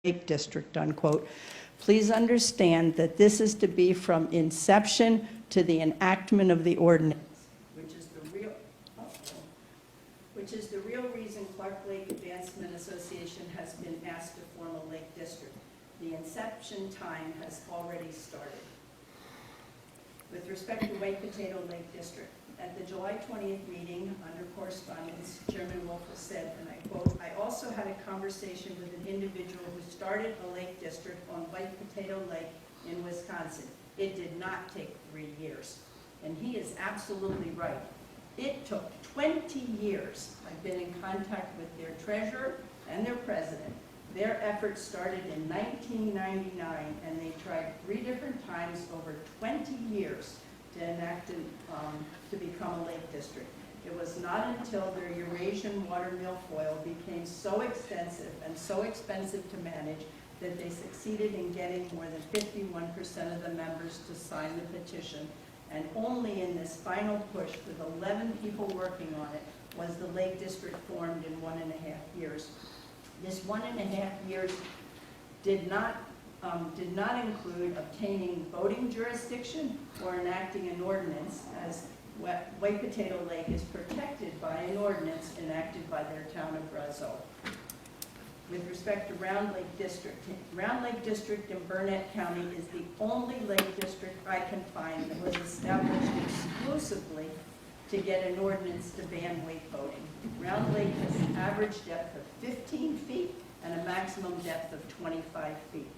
Lake District, unquote. Please understand that this is to be from inception to the enactment of the ordinance, which is the real reason Clark Lake Advancement Association has been asked to form a Lake District. The inception time has already started. With respect to White Potato Lake District, at the July 20th meeting, under correspondence, Chairman Wolf said, and I quote, "I also had a conversation with an individual who started a lake district on White Potato Lake in Wisconsin. It did not take 3 years." And he is absolutely right. It took 20 years. I've been in contact with their treasurer and their president. Their efforts started in 1999, and they tried 3 different times over 20 years to enact to become a lake district. It was not until their Eurasian water milfoil became so extensive and so expensive to manage that they succeeded in getting more than 51% of the members to sign the petition. And only in this final push, with 11 people working on it, was the Lake District formed in 1.5 years. This 1.5 years did not include obtaining voting jurisdiction or enacting an ordinance, as White Potato Lake is protected by an ordinance enacted by their town of Brazeau. With respect to Round Lake District in Burnett County is the only lake district I can find that was established exclusively to get an ordinance to ban wake boating. Round Lake has an average depth of 15 feet and a maximum depth of 25 feet.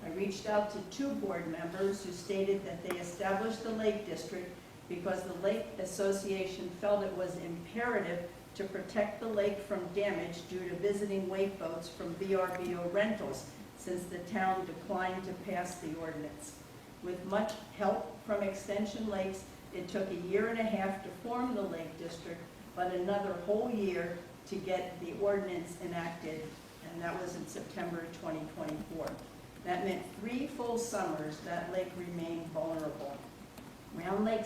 I reached out to 2 board members who stated that they established the Lake District because the Lake Association felt it was imperative to protect the lake from damage due to visiting wake boats from VRBO rentals, since the town declined to pass the ordinance. With much help from Extension Lakes, it took 1.5 years to form the Lake District, but another whole year to get the ordinance enacted, and that was in September 2024. That meant 3 full summers that lake remained vulnerable. Round Lake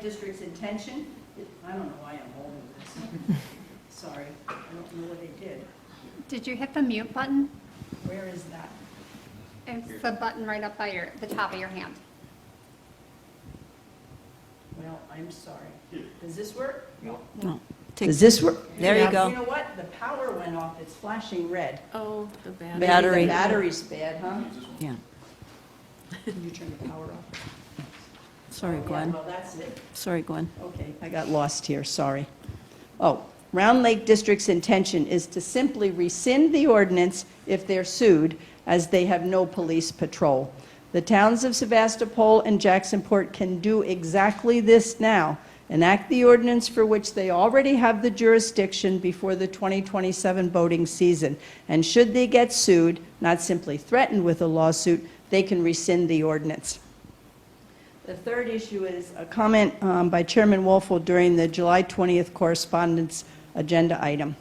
District's intention, I don't know why I'm holding this. Sorry, I don't know what I did. Did you hit the mute button? Where is that? It's the button right up by the top of your hand. Well, I'm sorry. Does this work? No. Does this work? There you go. You know what? The power went off. It's flashing red. Oh, the battery. Maybe the battery's bad, huh? Yeah. Can you turn the power off? Sorry, Yeah, Gwen. well, that's it. Sorry, Gwen. Okay, I got lost here, sorry. Oh, Round Lake District's intention is to simply rescind the ordinance if they're sued, as they have no police patrol. The towns of Sevastopol and Jacksonport can do exactly this now, enact the ordinance for which they already have the jurisdiction before the 2027 boating season. And should they get sued, not simply threatened with a lawsuit, they can rescind the ordinance. The third issue is a comment by Chairman Wolfel during the July 20th correspondence agenda item.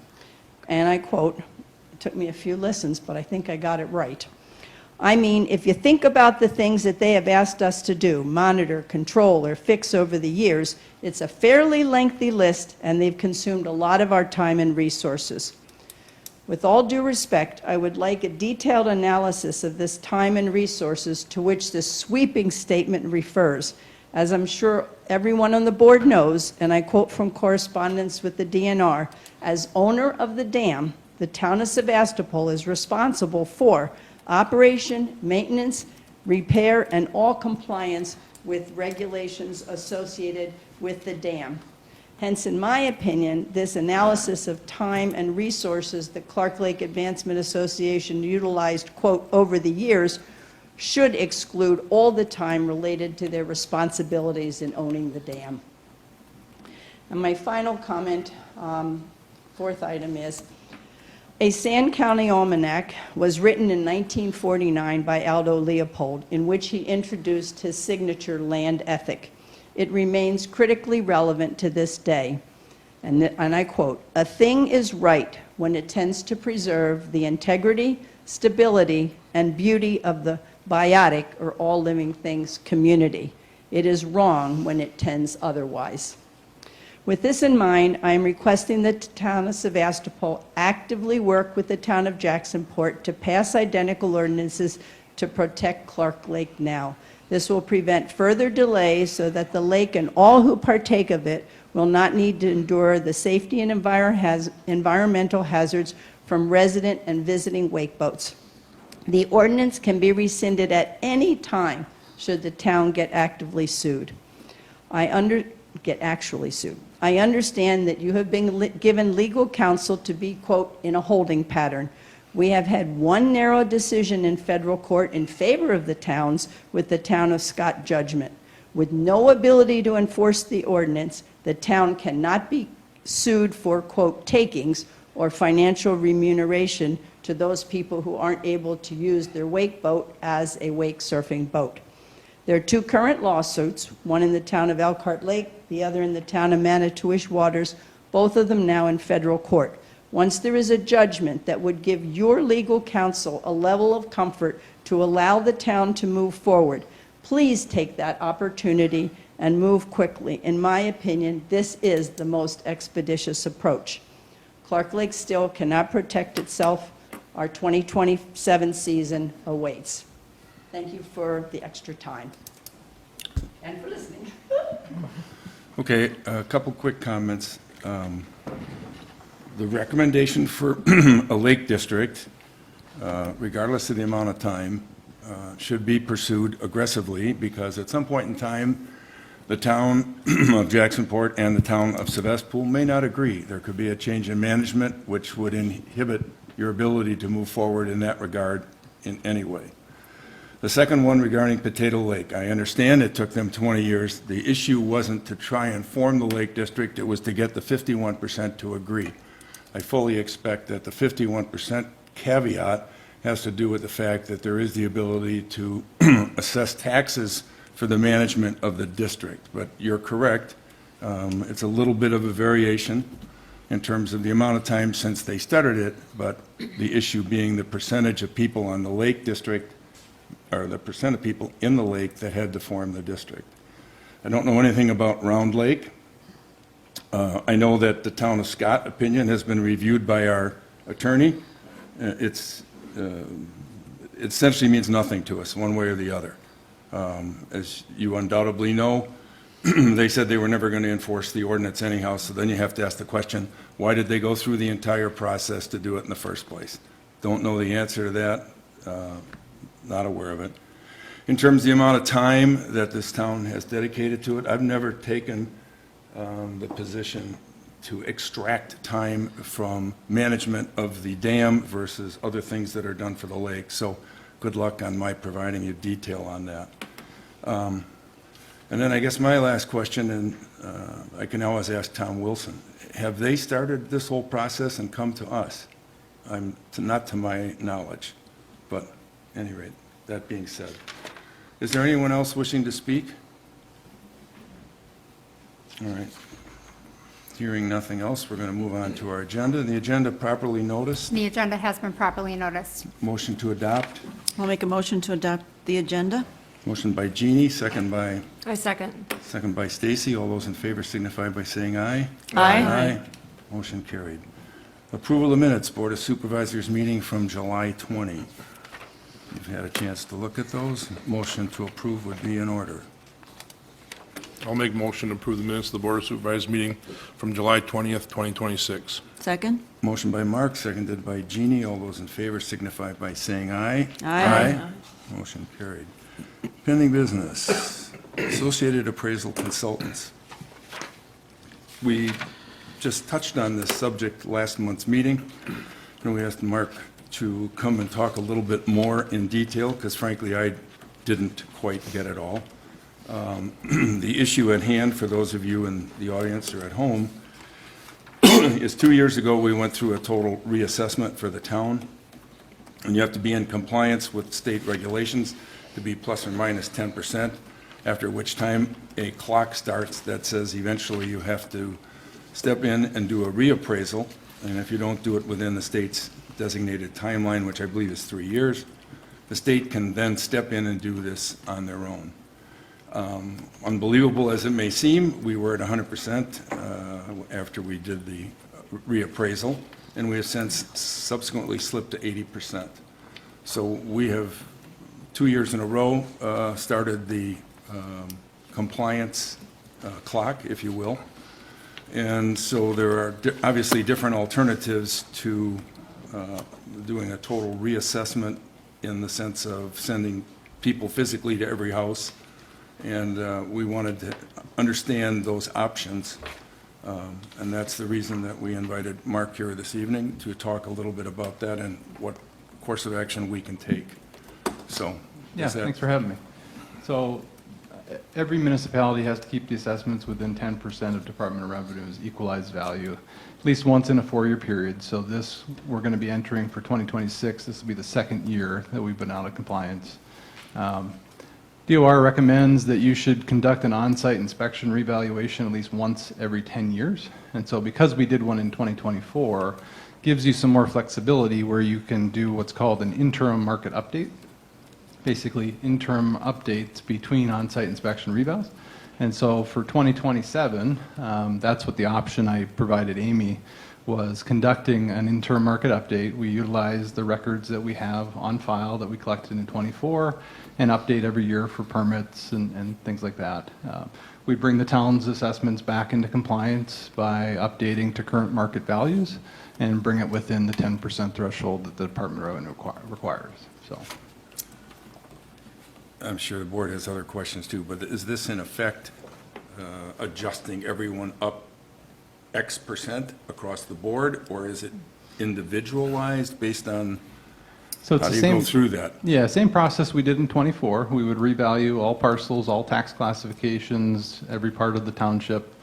And I quote, it took me a few listens, but I think I got it right. I mean, if you think about the things that they have asked us to do, monitor, control, or fix over the years, it's a fairly lengthy list, and they've consumed a lot of our time and resources. With all due respect, I would like a detailed analysis of this time and resources to which this sweeping statement refers. As I'm sure everyone on the board knows, and I quote from correspondence with the DNR, as owner of the dam, the town of Sevastopol is responsible for operation, maintenance, repair, and all compliance with regulations associated with the dam. Hence, in my opinion, this analysis of time and resources that Clark Lake Advancement Association utilized, quote, over the years, should exclude all the time related to their responsibilities in owning the dam. And my final comment, 4th item is, a Sand County Almanac was written in 1949 by Aldo Leopold, in which he introduced his signature land ethic. It remains critically relevant to this day. And I quote, "A thing is right when it tends to preserve the integrity, stability, and beauty of the biotic, or all living things, community. It is wrong when it tends otherwise." With this in mind, I am requesting that the town of Sevastopol actively work with the town of Jacksonport to pass identical ordinances to protect Clark Lake now. This will prevent further delays so that the lake and all who partake of it will not need to endure the safety and environmental hazards from resident and visiting wake boats. The ordinance can be rescinded at any time should the town get actually sued. I understand that you have been given legal counsel to be, quote, in a holding pattern. We have had one narrow decision in federal court in favor of the towns with the town of Scott judgment. With no ability to enforce the ordinance, the town cannot be sued for, quote, takings or financial remuneration to those people who aren't able to use their wake boat as a wake surfing boat. There are two current lawsuits, one in the town of Elkhart Lake, the other in the town of Manitowish Waters, both of them now in federal court. Once there is a judgment that would give your legal counsel a level of comfort to allow the town to move forward, please take that opportunity and move quickly. In my opinion, this is the most expeditious approach. Clark Lake still cannot protect itself. Our 2027 season awaits. Thank you for the extra time and for listening. Okay, a couple quick comments. The recommendation for a lake district, regardless of the amount of time, should be pursued aggressively because at some point in time, the town of Jacksonport and the town of Sevastopol may not agree. There could be a change in management which would inhibit your ability to move forward in that regard in any way. The second one regarding Potato Lake, I understand it took them 20 years. The issue wasn't to try and form the Lake District, it was to get the 51% to agree. I fully expect that the 51% caveat has to do with the fact that there is the ability to assess taxes for the management of the district. But you're correct, it's a little bit of a variation in terms of the amount of time since they started it, but the issue being the percentage of people on the Lake District or the percent of people in the lake that had to form the district. I don't know anything about Round Lake. I know that the town of Scott opinion has been reviewed by our attorney. It essentially means nothing to us, one way or the other. As you undoubtedly know, they said they were never going to enforce the ordinance anyhow, so then you have to ask the question, why did they go through the entire process to do it in the first place? Don't know the answer to that. Not aware of it. In terms of the amount of time that this town has dedicated to it, I've never taken the position to extract time from management of the dam versus other things that are done for the lake. So good luck on my providing you detail on that. And then I guess my last question, and I can always ask Tom Wilson, have they started this whole process and come to us? Not to my knowledge, but at any rate, that being said. Is there anyone else wishing to speak? All right. Hearing nothing else, we're going to move on to our agenda. The agenda properly noticed. The agenda has been properly noticed. Motion to adopt. I'll make a motion to adopt the agenda. Motion by Jeannie, second by Second by Stacy. All those in favor signify by saying aye. Aye. Motion carried. Approval of minutes, Board of Supervisors meeting from July 20. You've had a chance to look at those. Motion to approve would be in order. I'll make motion to approve the minutes of the Board of Supervisors meeting from July 20th, 2026. Second? Motion by Mark, seconded by Jeannie. All those in favor signify by saying aye. Aye. Motion carried. Pending business, Associated Appraisal Consultants. We just touched on this subject last month's meeting, and we asked Mark to come and talk a little bit more in detail, because frankly, I didn't quite get it all. The issue at hand, for those of you in the audience or at home, is 2 years ago, we went through a total reassessment for the town, and you have to be in compliance with state regulations to be plus or minus 10%, after which time a clock starts that says eventually you have to step in and do a reappraisal, and if you don't do it within the state's designated timeline, which I believe is 3 years, the state can then step in and do this on their own. Unbelievable as it may seem, we were at 100%. after we did the reappraisal, and we have since subsequently slipped to 80%. So we have, 2 years in a row, started the compliance clock, if you will. And so there are obviously different alternatives to doing a total reassessment in the sense of sending people physically to every house. And we wanted to understand those options. And that's the reason that we invited Mark here this evening to talk a little bit about that and what course of action we can take. So, Yeah, is that- thanks for having me. So every municipality has to keep the assessments within 10% of Department of Revenue's equalized value, at least once in a 4-year period. So this, we're going to be entering for 2026. This will be the second year that we've been out of compliance. DOR recommends that you should conduct an on-site inspection revaluation at least once every 10 years. And so because we did one in 2024, gives you some more flexibility where you can do what's called an interim market update. Basically, interim updates between on-site inspection revals. And so for 2027, that's what the option I provided Amy was conducting an interim market update. We utilize the records that we have on file that we collected in 24 and update every year for permits and things like that. We bring the town's assessments back into compliance by updating to current market values and bring it within the 10% threshold that the Department of Revenue requires. So. I'm sure the board has other questions too, but is this in effect adjusting everyone up X% across the board, or is it individualized based on, So it's how the do you same. go through that? Yeah, same process we did in 24. We would revalue all parcels, all tax classifications, every part of the township.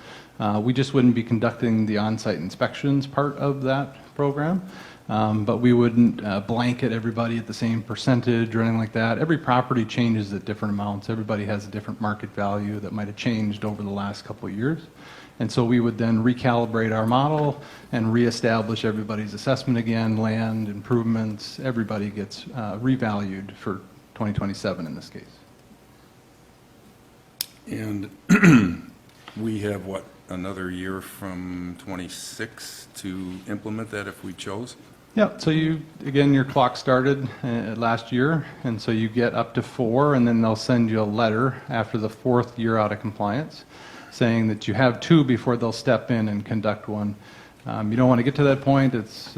We just wouldn't be conducting the on-site inspections part of that program, but we wouldn't blanket everybody at the same percentage or anything like that. Every property changes at different amounts. Everybody has a different market value that might have changed over the last couple of years. And so we would then recalibrate our model and reestablish everybody's assessment again, land, improvements, everybody gets revalued for 2027 in this case. And we have, what, another year from 26 to implement that if we chose? Yeah, so you, again, your clock started last year, and so you get up to 4, and then they'll send you a letter after the 4th year out of compliance, saying that you have 2 before they'll step in and conduct one. You don't want to get to that point. It's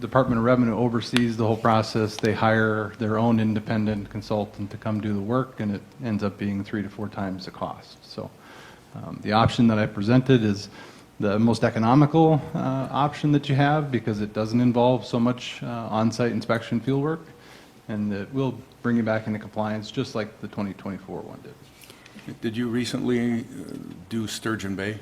Department of Revenue oversees the whole process. They hire their own independent consultant to come do the work, and it ends up being 3 to 4 times the cost. So the option that I presented is the most economical option that you have because it doesn't involve so much on-site inspection field work, and it will bring you back into compliance just like the 2024 one did. Did you recently do Sturgeon Bay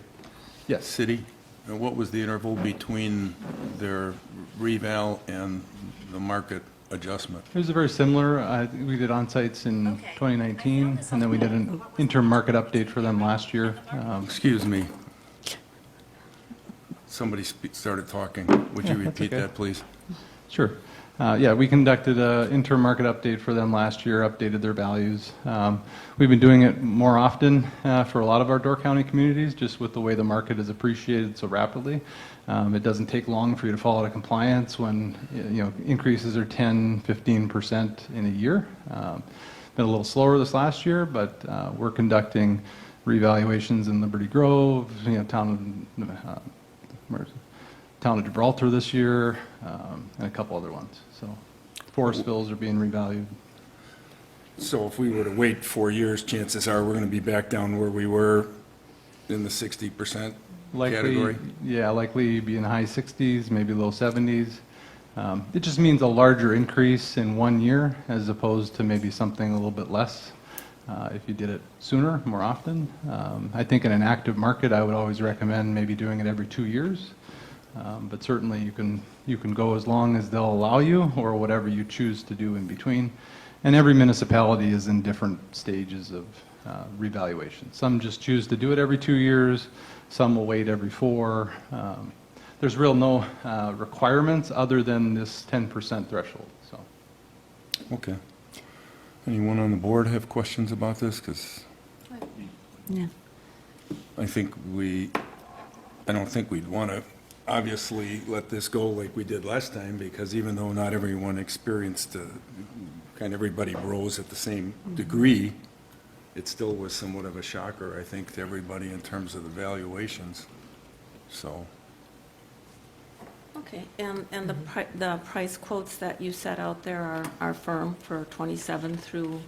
Yes. City? And what was the interval between their reval and the market adjustment? It was very similar. We did on-sites in 2019, and then we did an interim market update for them last year. Excuse me. Somebody started talking. Would you Yeah, that's repeat okay. that, please? Sure. Yeah, we conducted an interim market update for them last year, updated their values. We've been doing it more often for a lot of our Door County communities, just with the way the market is appreciated so rapidly. It doesn't take long for you to fall out of compliance when increases are 10, 15% in a year. Been a little slower this last year, but we're conducting revaluations in Liberty Grove, Town of Gibraltar this year, and a couple other ones. So Forestville's are being revalued. So if we were to wait 4 years, chances are we're going to be back down where we were in the 60% category? Likely be in the high 60s, maybe low 70s. It just means a larger increase in 1 year as opposed to maybe something a little bit less if you did it sooner, more often. I think in an active market, I would always recommend maybe doing it every 2 years. But certainly you can go as long as they'll allow you or whatever you choose to do in between. And every municipality is in different stages of revaluation. Some just choose to do it every 2 years. Some will wait every 4. There's no requirements other than this 10% threshold. So. Okay. Anyone on the board have questions about this? Because Yeah. I think we I don't think we'd want to obviously let this go like we did last time, because even though not everyone experienced, kind of everybody rose at the same degree, it still was somewhat of a shocker, I think, to everybody in terms of the valuations. So, Okay, and the price quotes that you set out there are firm for 27 through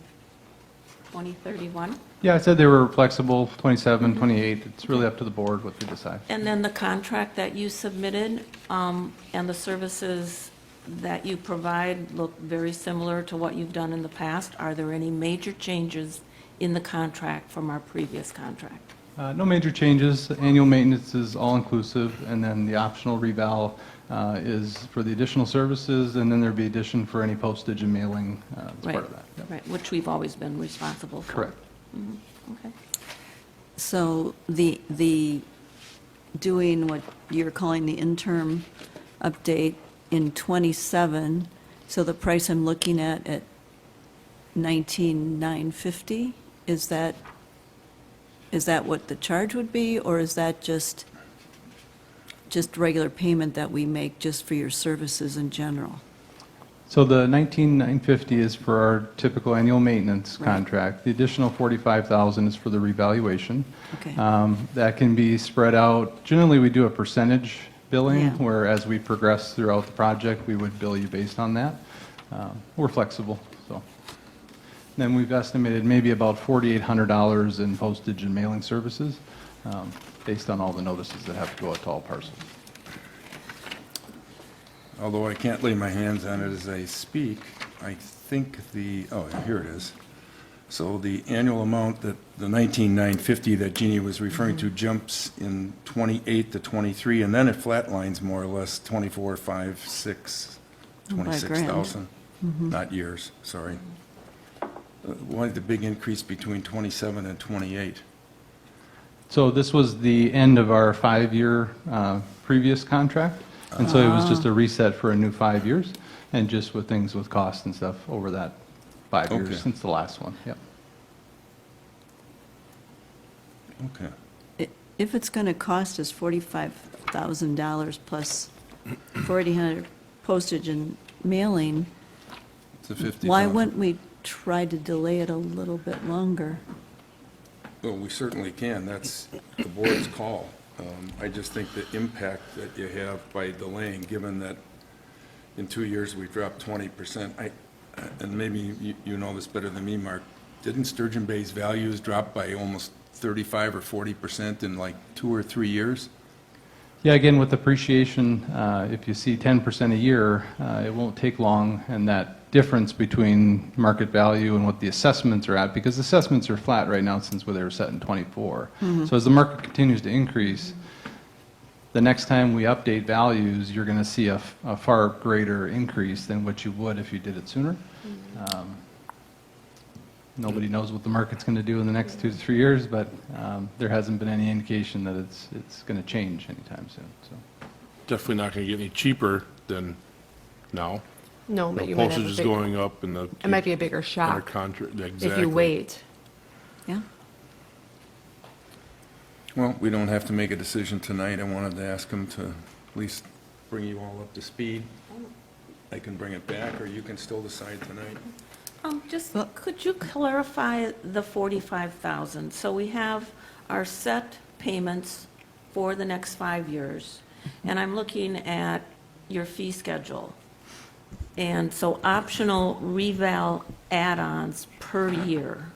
2031? Yeah, I said they were flexible, 27, 28. It's really up to the board what they decide. And then the contract that you submitted, and the services that you provide look very similar to what you've done in the past. Are there any major changes in the contract from our previous contract? No major changes. Annual maintenance is all-inclusive, and then the optional reval is for the additional services, and then there'd be addition for any postage and mailing as part of that. Yep. Right, which we've always been responsible for. Correct. Okay. So the doing what you're calling the interim update in 27, so the price I'm looking at 19,950, is that what the charge would be, or is that just regular payment that we make just for your services in general? So the 19,950 is for our typical annual maintenance Right. contract. The additional 45,000 is for the revaluation. Okay. That can be spread out. Generally, we do a percentage billing, Yeah. where as we progress throughout the project, we would bill you based on that. We're flexible, so. Then we've estimated maybe about $4,800 in postage and mailing services, based on all the notices that have to go out to all parcels. although I can't lay my hands on it as I speak, I think here it is. So the annual amount that, the 19,950 that Jeannie was referring to jumps in 28 to 23, and then it flatlines more or less 24, 5, 6, Oh, by grand. 26,000. Not years, sorry. Why the big increase between 27 and 28? So this was the end of our 5-year previous contract, and so it was just a reset for a new 5 years, and just with things with cost and stuff over that 5 years Okay. since the last one, yep. Okay. If it's going to cost us $45,000 plus 4,800 postage and mailing, It's a 50,000. why wouldn't we try to delay it a little bit longer? Well, we certainly can. That's the board's call. I just think the impact that you have by delaying, given that in 2 years we've dropped 20%, and maybe you know this better than me, Mark, didn't Sturgeon Bay's values drop by almost 35 or 40% in like 2 or 3 years? Yeah, again, with appreciation, if you see 10% a year, it won't take long, and that difference between market value and what the assessments are at, because assessments are flat right now since they were set in '24. So as the market continues to increase, the next time we update values, you're going to see a far greater increase than what you would if you did it sooner. Nobody knows what the market's going to do in the next 2 to 3 years, but there hasn't been any indication that it's going to change anytime soon. So. Definitely not going to get any cheaper than now. No, but The you might have postage a is big, going up and the. it might be a bigger Under shock contract, if exactly. you wait. Yeah? Well, we don't have to make a decision tonight. I wanted to ask him to at least bring you all up to speed. I can bring it back, or you can still decide tonight. Just, Well- could you clarify the 45,000? So we have our set payments for the next 5 years, and I'm looking at your fee schedule. And so optional reval add-ons per year,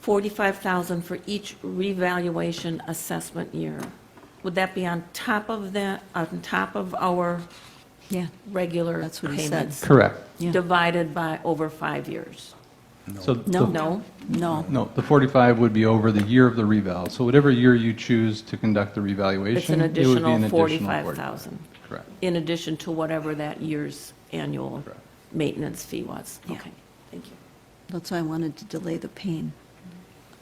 45,000 for each revaluation assessment year. Would that be on top of that, on top of our Yeah, regular That's what he said. payments? Correct. yeah. Divided by over 5 years? So No. the- No? No. No, the 45 would be over the year of the reval. So whatever year you choose to conduct the revaluation, It's an it would be additional an additional 45,000, Correct. in addition to whatever that year's annual Correct. maintenance fee was? Yeah. Okay, thank you. That's why I wanted to delay the pain.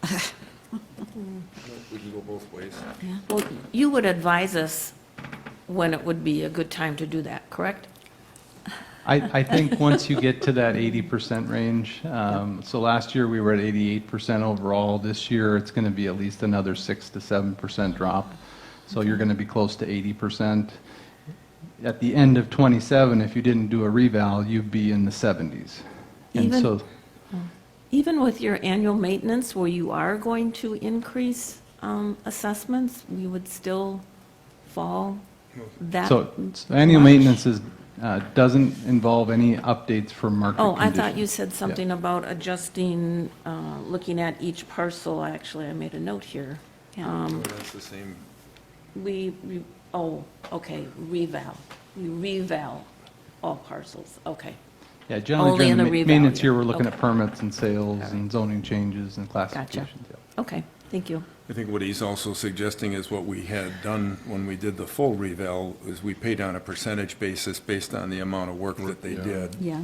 We can go both ways. Yeah. Well, you would advise us when it would be a good time to do that, correct? I think once you get to that 80% range, so last year we were at 88% overall. This year, it's going to be at least another 6 to 7% drop. So you're going to be close to 80%. At the end of '27, if you didn't do a reval, you'd be in the 70s. And Even- so, Even with your annual maintenance, where you are going to increase assessments, we would still fall that? so annual maintenance is, doesn't involve any updates for market Oh, I conditions. thought you said something about adjusting, looking at each parcel. Actually, I made a note here. That's the same. Okay, reval. We reval all parcels, okay. Yeah, generally Only in during the the reval maintenance year. year, we're looking at Okay. permits and sales All right. and zoning changes and classifications. yeah. Okay, thank you. I think what he's also suggesting is what we had done when we did the full reval, is we paid on a percentage basis based on the amount of work that they Yeah. did. Yeah.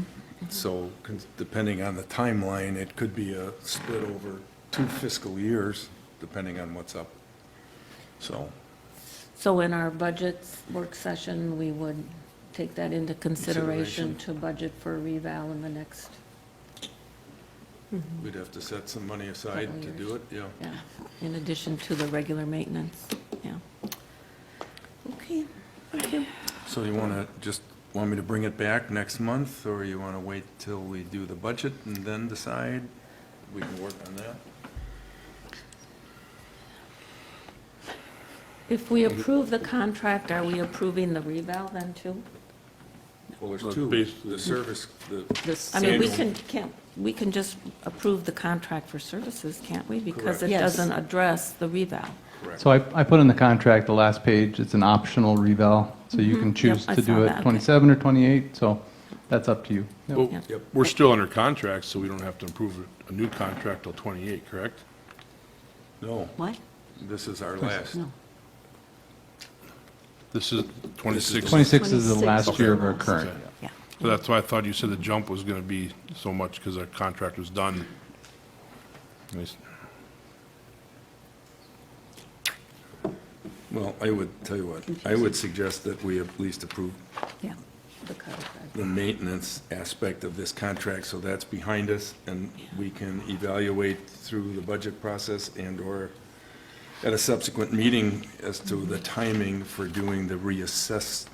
So depending on the timeline, it could be a split over 2 fiscal years, depending on what's up. So in our budgets work session, we would take that into consideration to budget for reval in the next, We'd have to set some money aside Couple to years. do it, yeah. yeah, in addition to the regular maintenance, yeah. Okay, thank you. So you want me to bring it back next month, or you want to wait till we do the budget and then decide? We can work on that. If we approve the contract, are we approving the reval then too? Well, Well, there's two, basically- the service, This, I mean, Annual. we can just approve the contract for services, can't we? Because Correct. it Yes. doesn't address the reval. correct. So I put in the contract, the last page, it's an optional reval, so you can choose I to saw do that, it okay. 27 or 28, so that's up to you. Yep. Well, Yeah. Yep. we're still under contract, so we don't have to approve a new contract till '28, correct? No, what? this is our last. No. This is 26. 26 is the 26 last is year the of our last. current. Okay. Yeah. So that's why I thought you said the jump was going to be so much because our contract was done. Nice. Well, I would tell you what, I would suggest that we at least approve Yeah. The contract. the maintenance aspect of this contract, so that's behind us, and we can evaluate through the budget process and/or at a subsequent meeting as to the timing for doing the reassess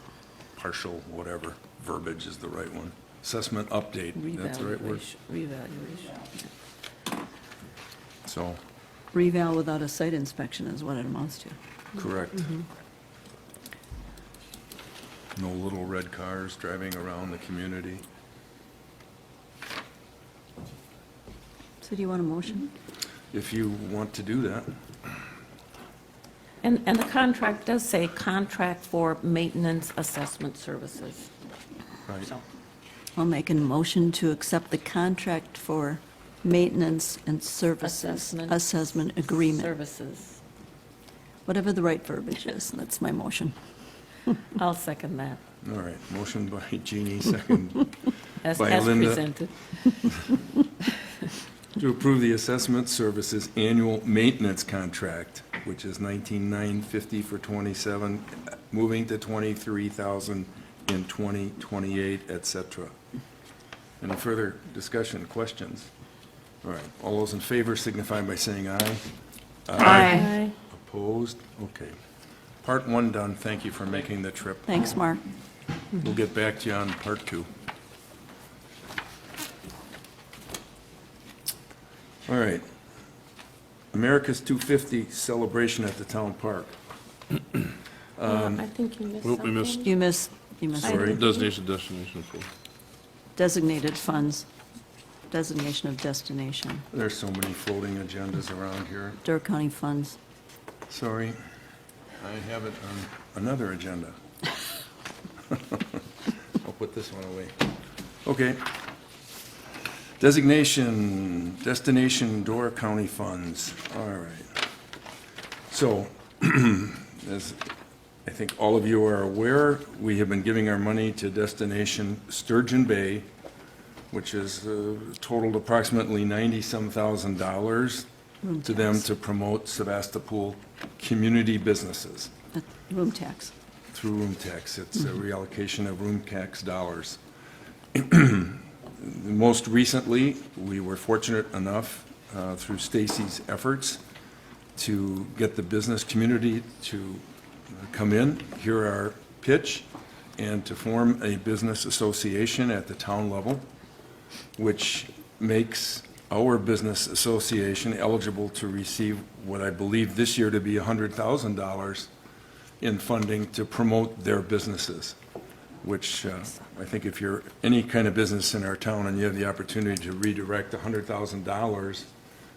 partial, whatever verbiage is the right one. Assessment update, that's the right word. Revaluation. So, Reval without a site inspection is what it amounts to. correct. No little red cars driving around the community. So do you want a motion? If you want to do that. And the contract does say contract for maintenance assessment services. Right. So, I'll make a motion to accept the contract for maintenance and services Assessment. assessment agreement, Services. whatever the right verbiage is. That's my motion. I'll second that, All right, motion by Jeannie, second as By Linda. presented. to approve the assessment services annual maintenance contract, which is $19,950 for 27, moving to $23,000 in 2028, et cetera. Any further discussion, questions? All right, all those in favor signify by saying aye. Aye. Opposed? Okay. Part 1 done, thank you for making the trip. Thanks, Mark. We'll get back to you on Part 2. All right. America's 250 celebration at the town park. I think you missed Well, we something. missed- You missed Sorry. Destination for. designated funds, designation of destination, There's so many floating agendas around here. Door County funds. Sorry. I have it on another agenda. I'll put this one away. Okay. Designation, destination Door County funds. All right. So, as I think all of you are aware, we have been giving our money to Destination Sturgeon Bay, which is totaled approximately $90-some thousand to them to promote Sevastopol community businesses Room tax. through room tax. It's a reallocation of room tax dollars. most recently, we were fortunate enough, through Stacy's efforts, to get the business community to come in, hear our pitch, and to form a business association at the town level, which makes our business association eligible to receive what I believe this year to be $100,000 in funding to promote their businesses, which I think if you're any kind of business in our town and you have the opportunity to redirect $100,000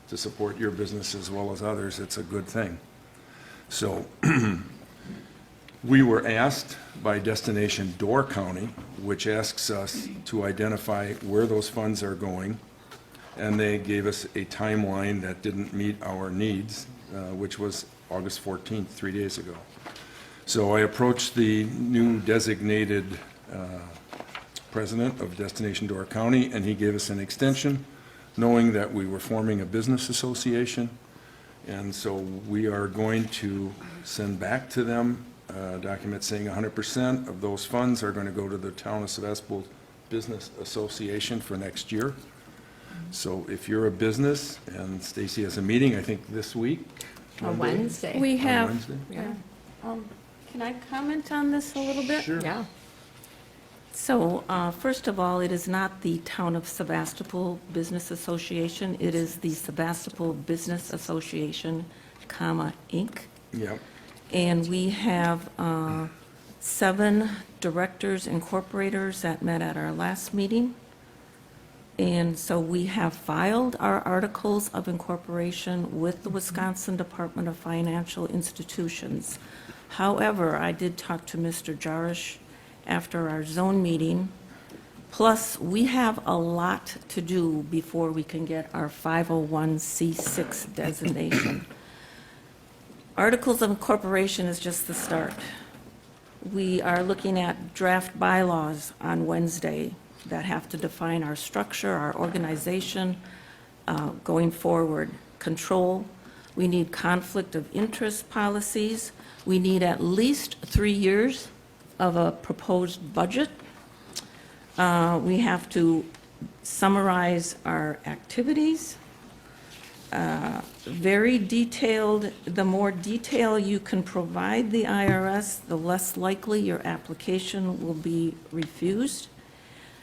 to support your business as well as others, it's a good thing. So we were asked by Destination Door County, which asks us to identify where those funds are going, and they gave us a timeline that didn't meet our needs, which was August 14th, 3 days ago. So I approached the new designated president of Destination Door County, and he gave us an extension, knowing that we were forming a business association. And so we are going to send back to them a document saying 100% of those funds are going to go to the Town of Sevastopol Business Association for next year. So if you're a business, and Stacy has a meeting, I think this week. On Wednesday. We On have, Wednesday? Yeah. can I comment on this a little bit? Sure. Yeah. So, first of all, it is not the Town of Sevastopol Business Association, it is the Sevastopol Business Association, comma, Inc. Yeah. And we have 7 directors and corporators that met at our last meeting. And so we have filed our articles of incorporation with the Wisconsin Department of Financial Institutions. However, I did talk to Mr. Jarish after our zone meeting. Plus, we have a lot to do before we can get our 501c6 designation. Articles of incorporation is just the start. We are looking at draft bylaws on Wednesday that have to define our structure, our organization, going forward. Control. We need conflict of interest policies. We need at least 3 years of a proposed budget. We have to summarize our activities. Very detailed, the more detail you can provide the IRS, the less likely your application will be refused.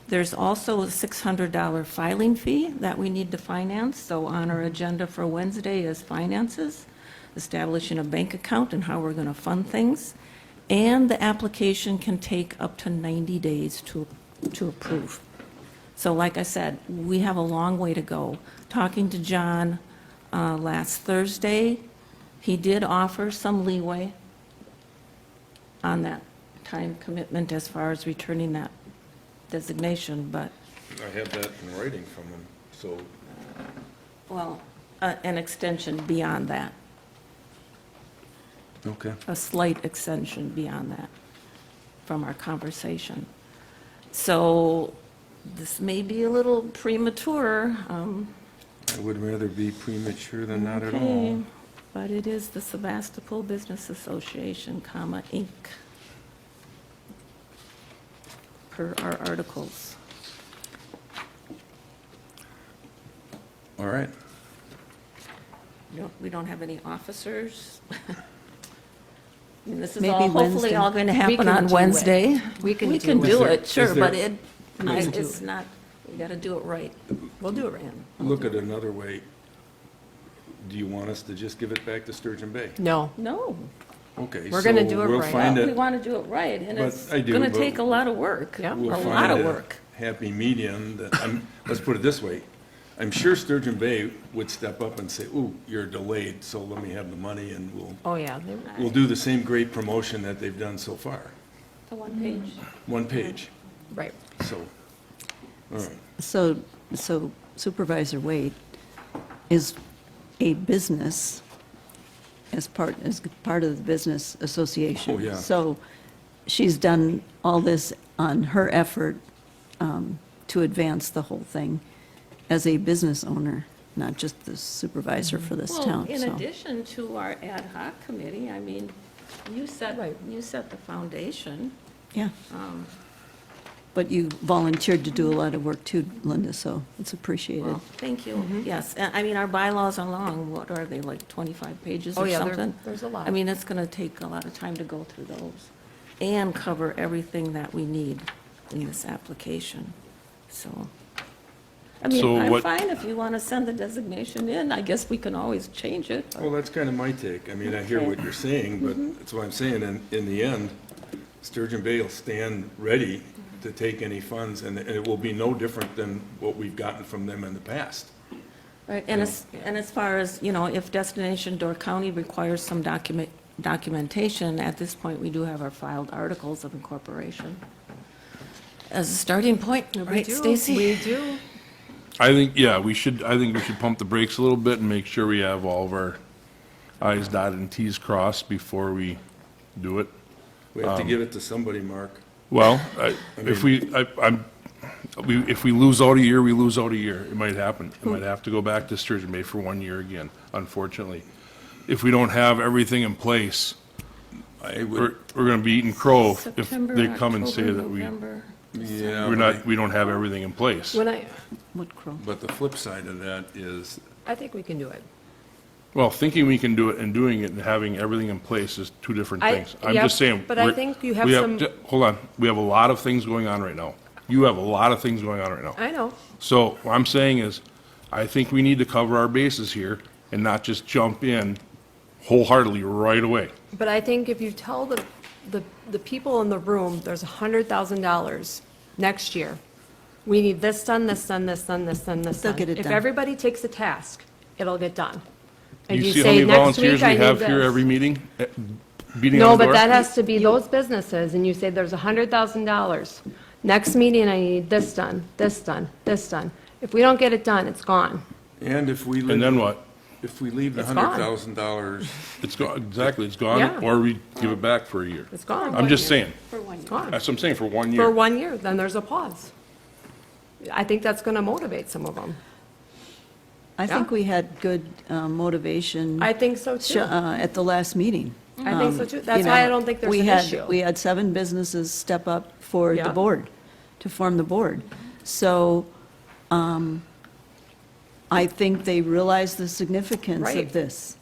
There's also a $600 filing fee that we need to finance, so on our agenda for Wednesday is finances, establishing a bank account and how we're going to fund things, and the application can take up to 90 days to approve. So like I said, we have a long way to go. Talking to John last Thursday, he did offer some leeway on that time commitment as far as returning that designation, but, I have that in writing from him, so. well, an extension beyond that, Okay. a slight extension beyond that from our conversation. So this may be a little premature. I would rather be premature than not at Okay, all. but it is the Sevastopol Business Association, comma, Inc., per our articles. All right. We don't have any officers. I mean, this is Maybe all, hopefully Wednesday. all going to We happen can on do it. Wednesday. We can We do can it. do there- it, sure, is there- but can do it's it. not, we got to do it right. We'll do it, Rand. Look at another way. Do you want us to just give it back to Sturgeon Bay? No. No, Okay. We're gonna so do it we'll right. find we it- want to do it right, and But it's I do, going to but take a lot of work. Yeah. We'll A find lot of a work. happy medium that, let's put it this way. I'm sure Sturgeon Bay would step up and say, ooh, you're delayed, so let me have the money and Oh, yeah. we'll do the same great promotion that they've done so far. The one page. One page, Right. so, all right. So Supervisor Wade is a business as part of the business association. Oh, yeah. So she's done all this on her effort to advance the whole thing as a business owner, not just the supervisor for this Well, town, in so. addition to our ad hoc committee, I mean, you set Right. the foundation. Yeah, But you volunteered to do a lot of work too, Linda, so it's appreciated. Well, thank you. Yes, I mean, our bylaws are long. What are they, like 25 pages Oh, or yeah, something? there's a lot. I mean, it's going to take a lot of time to go through those and cover everything that we need in this application, so. I mean, So I'm what- fine if you want to send the designation in. I guess we can always change it. Well, that's kind of my take. I mean, I hear what you're saying, but that's what I'm saying. In the end, Sturgeon Bay will stand ready to take any funds, and it will be no different than what we've gotten from them in the past. Right, and as far as, you know, if Destination Door County requires some documentation, at this point, we do have our filed articles of incorporation as a starting point, right, Stacy? We do. I think we should pump the brakes a little bit and make sure we have all of our i's dotted and t's crossed before we do it. We have to give it to somebody, Mark. Well, if we lose out a year, we lose out a year. It might happen. It might have to go back to Sturgeon Bay for 1 year again, unfortunately. If we don't have everything in place, we're going to be eating crow if September, they come and say October, that November. Yeah, we don't have everything in place. When I What, Crow? but the flip side of that is, think we can do it. Well, thinking we can do it and doing it and having everything in place is two different things. I'm yep, just saying. but I we're- think you have we some- Hold on. We have a lot of things going on right now. You have a lot of things going on right now. I know. So what I'm saying is, I think we need to cover our bases here and not just jump in wholeheartedly right away. But I think if you tell the people in the room, there's $100,000 next year, we need this done, this done, this done, this done, this They'll done. get it If done. everybody takes a task, it'll get done. And You see how say, many "Next volunteers week we I need have here this." every meeting? Beating No, on the but door? that has to be those businesses, and you say there's $100,000. Next meeting, I need this done, this done, this done. If we don't get it done, it's gone. and if we leave. And then what? If we leave the It's gone. $100,000, It's gone, exactly, it's gone, Yeah. or we give it back for a year. It's gone. I'm just saying. For 1 year. Gone. That's what I'm saying, for 1 For year. 1 year, then there's a pause. I think that's going to motivate some of them. I think Yeah. we had good motivation I think so too. at the last meeting. I think so too. That's You why I know, don't think there's we an had- issue. We had 7 businesses step up for the Yeah. board, to form the board. So I think they realize the significance Right. of this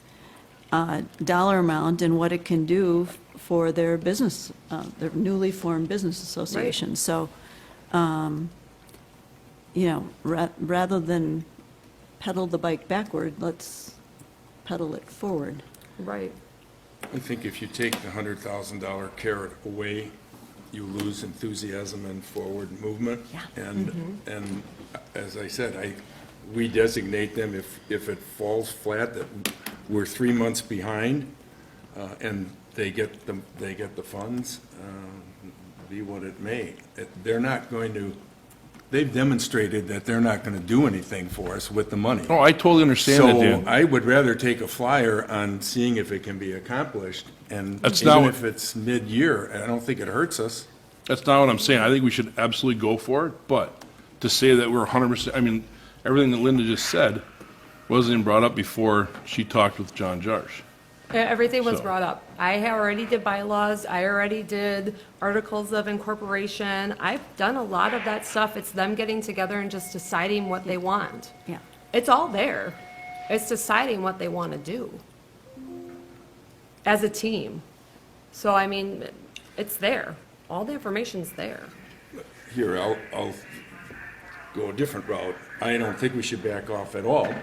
dollar amount and what it can do for their business, their newly formed business association. So, you know, rather than pedal the bike backward, let's pedal it forward. Right. I think if you take the $100,000 carrot away, you lose enthusiasm and forward movement. And as I said, we designate them if it falls flat, that we're 3 months behind, and they get the funds, be what it may. They're not going to, they've demonstrated that they're not going to do anything for us with the money. Oh, I totally understand that, So Dan. I would rather take a flyer on seeing if it can be accomplished, and That's not even what- if it's mid-year, I don't think it hurts us. That's not what I'm saying. I think we should absolutely go for it, but to say that we're 100%, I mean, everything that Linda just said wasn't even brought up before she talked with John Jarsh. Everything was So- brought up. I already did bylaws, I already did articles of incorporation. I've done a lot of that stuff. It's them getting together and just deciding what they want. Yeah. It's all there. It's deciding what they want to do as a team. So, I mean, it's there. All the information's there. Here, I'll go a different route. I don't think we should back off at all.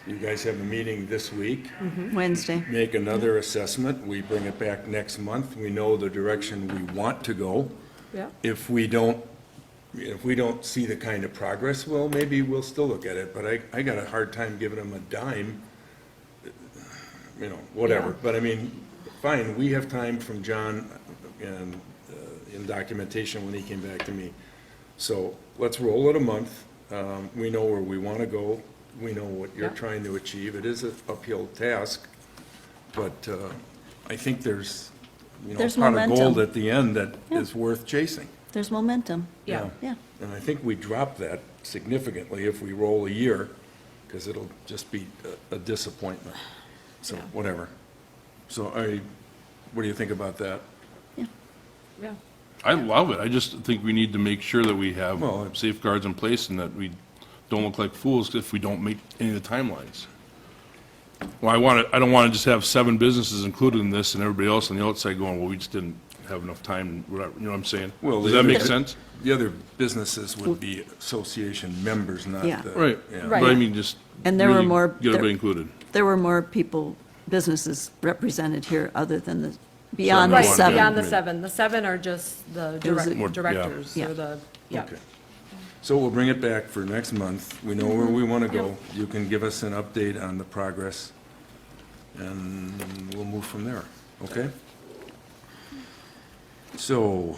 You guys have a meeting this week. Wednesday. Make another assessment. We bring it back next month. We know the direction we want to go. Yeah. If we don't see the kind of progress, well, maybe we'll still look at it, but I got a hard time giving them a dime, whatever. Yeah. But I mean, fine, we have time from John and in documentation when he came back to me. So let's roll it a month. We know where we want to go. We know what you're Yeah. trying to achieve. It is an uphill task, but I think there's, There's pot of gold momentum. at the end that is worth chasing. There's momentum. Yeah. Yeah. And I think we drop that significantly if we roll a year, because it'll just be a disappointment. So, Yeah. whatever. So what do you think about that? Yeah. I love it. I just think we need to make sure that we have Well, safeguards in place and that we don't look like fools if we don't meet any of the timelines. Well, I don't want to just have 7 businesses included in this and everybody else on the outside going, well, we just didn't have enough time, whatever, you know what I'm saying? Well, Does the that make other- sense? The other businesses would be association members, not Yeah. the. Right. yeah. But I mean, just And there were really more- get everybody included. There were more people, businesses represented here other than the, beyond the Right, Right, 7. beyond the 7. The 7 are just the It was a- More- yeah. directors, Yeah. or the, yeah. Okay. So we'll bring it back for next month. We know where we want to go. You can give us an update on the progress, and we'll move from there, okay? So,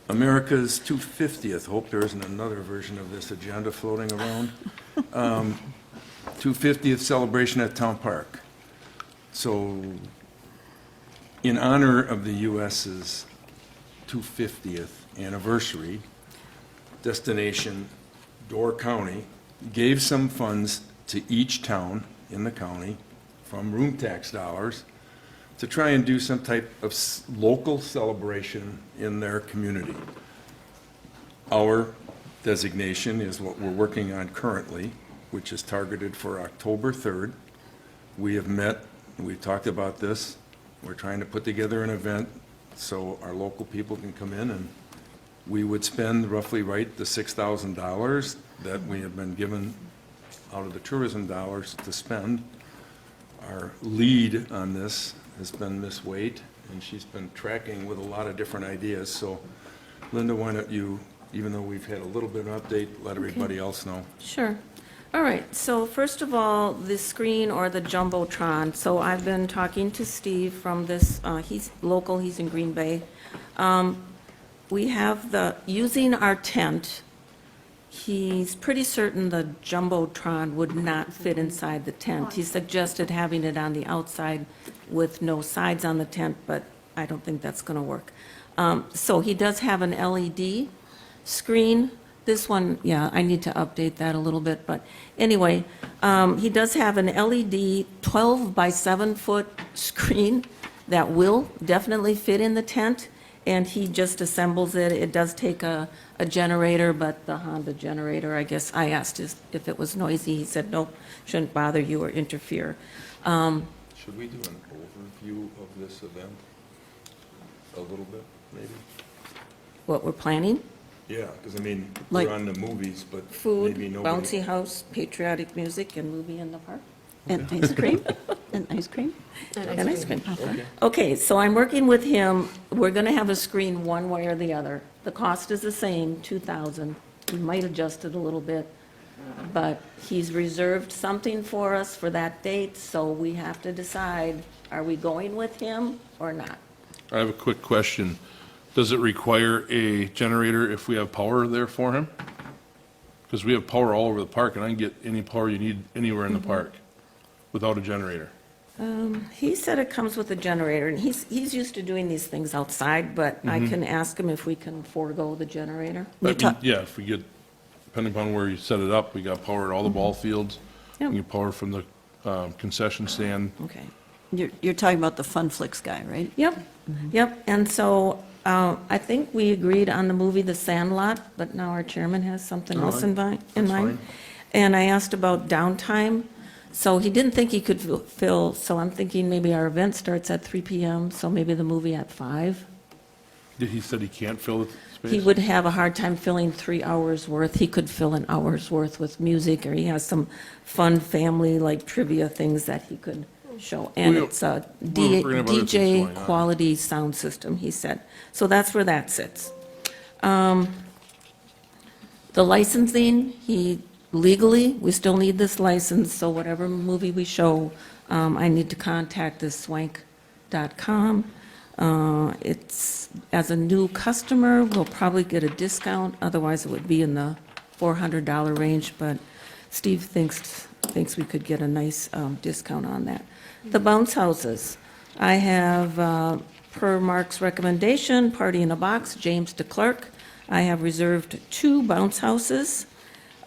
America's 250th, hope there isn't another version of this agenda floating around. 250th celebration at Town Park. So, in honor of the U.S.'s 250th anniversary, Destination Door County gave some funds to each town in the county from room tax dollars to try and do some type of local celebration in their community. Our designation is what we're working on currently, which is targeted for October 3rd. We have met, we've talked about this. We're trying to put together an event so our local people can come in, and we would spend roughly, right, the $6,000 that we have been given out of the tourism dollars to spend. Our lead on this has been Miss Waite, and she's been tracking with a lot of different ideas. So, Linda, why don't you, even though we've had a little bit of update, let everybody else know. Sure. All right, so first of all, the screen or the Jumbotron. So I've been talking to Steve from this, he's local, he's in Green Bay. We have using our tent, he's pretty certain the Jumbotron would not fit inside the tent. He suggested having it on the outside with no sides on the tent, but I don't think that's going to work. So he does have an LED screen. This one, yeah, I need to update that a little bit, but anyway, he does have an LED 12 by 7 foot screen that will definitely fit in the tent, and he just assembles it. It does take a generator, but the Honda generator, I guess, I asked if it was noisy. He said, nope, shouldn't bother you or interfere. Should we do an overview of this event? A little bit, maybe? What we're planning? Yeah, because I mean, Like- we're on the movies, but Food, maybe nobody. bouncy house, patriotic music, and movie in the park. And ice cream? And ice cream? And ice cream. Okay, so I'm working with him. We're going to have a screen one way or the other. The cost is the same, $2,000. He might adjust it a little bit, but he's reserved something for us for that date, so we have to decide, are we going with him or not? I have a quick question. Does it require a generator if we have power there for him? Because we have power all over the park, and I can get any power you need anywhere in the park without a generator. He said it comes with a generator, and he's used to doing these things outside, but I can ask him if we can forego the generator. I You're ta- mean, yeah, if we get, depending upon where you set it up, we got power at all the ball fields. Yep. We get power from the concession stand. Okay. You're talking about the Fun Flicks guy, right? Yep, yep, and so I think we agreed on the movie The Sandlot, but now our chairman has something No, else in that's mind. fine. And I asked about downtime, so he didn't think he could fill, so I'm thinking maybe our event starts at 3 PM, so maybe the movie at 5. He said he can't fill the space? He would have a hard time filling 3 hours' worth. He could fill an hour's worth with music, or he has some fun family, like trivia things that he could show. And We'll- it's a we're gonna have other things DJ going on. quality sound system, he said. So that's where that sits. The licensing, legally, we still need this license, so whatever movie we show, I need to contact this swank.com. It's, as a new customer, we'll probably get a discount, otherwise it would be in the $400 range, but Steve thinks we could get a nice discount on that. The bounce houses, I have, per Mark's recommendation, Party in a Box, James DeClerc, I have reserved 2 bounce houses.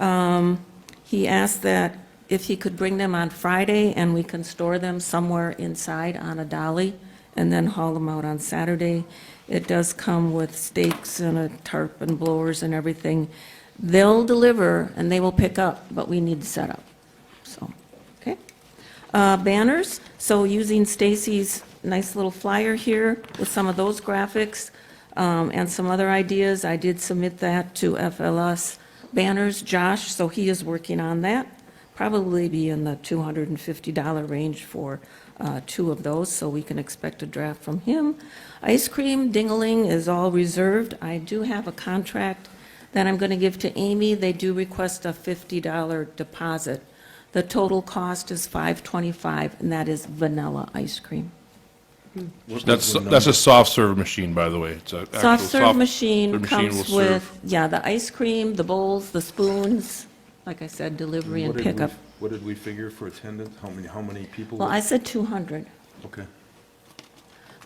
He asked that if he could bring them on Friday, and we can store them somewhere inside on a dolly, and then haul them out on Saturday. It does come with stakes and a tarp and blowers and everything. They'll deliver and they will pick up, but we need to set up, so, okay? Banners, so using Stacy's nice little flyer here with some of those graphics and some other ideas, I did submit that to FLS Banners, Josh, so he is working on that. Probably be in the $250 range for 2 of those, so we can expect a draft from him. Ice cream, ding-a-ling is all reserved. I do have a contract that I'm going to give to Amy. They do request a $50 deposit. The total cost is $525, and that is vanilla ice cream. That's a soft serve machine, by the way. It's a actual Soft serve machine serve comes will with, serve. yeah, the ice cream, the bowls, the spoons, like I said, delivery and pickup. What did we figure for attendance? How many people? Well, I said 200. Okay.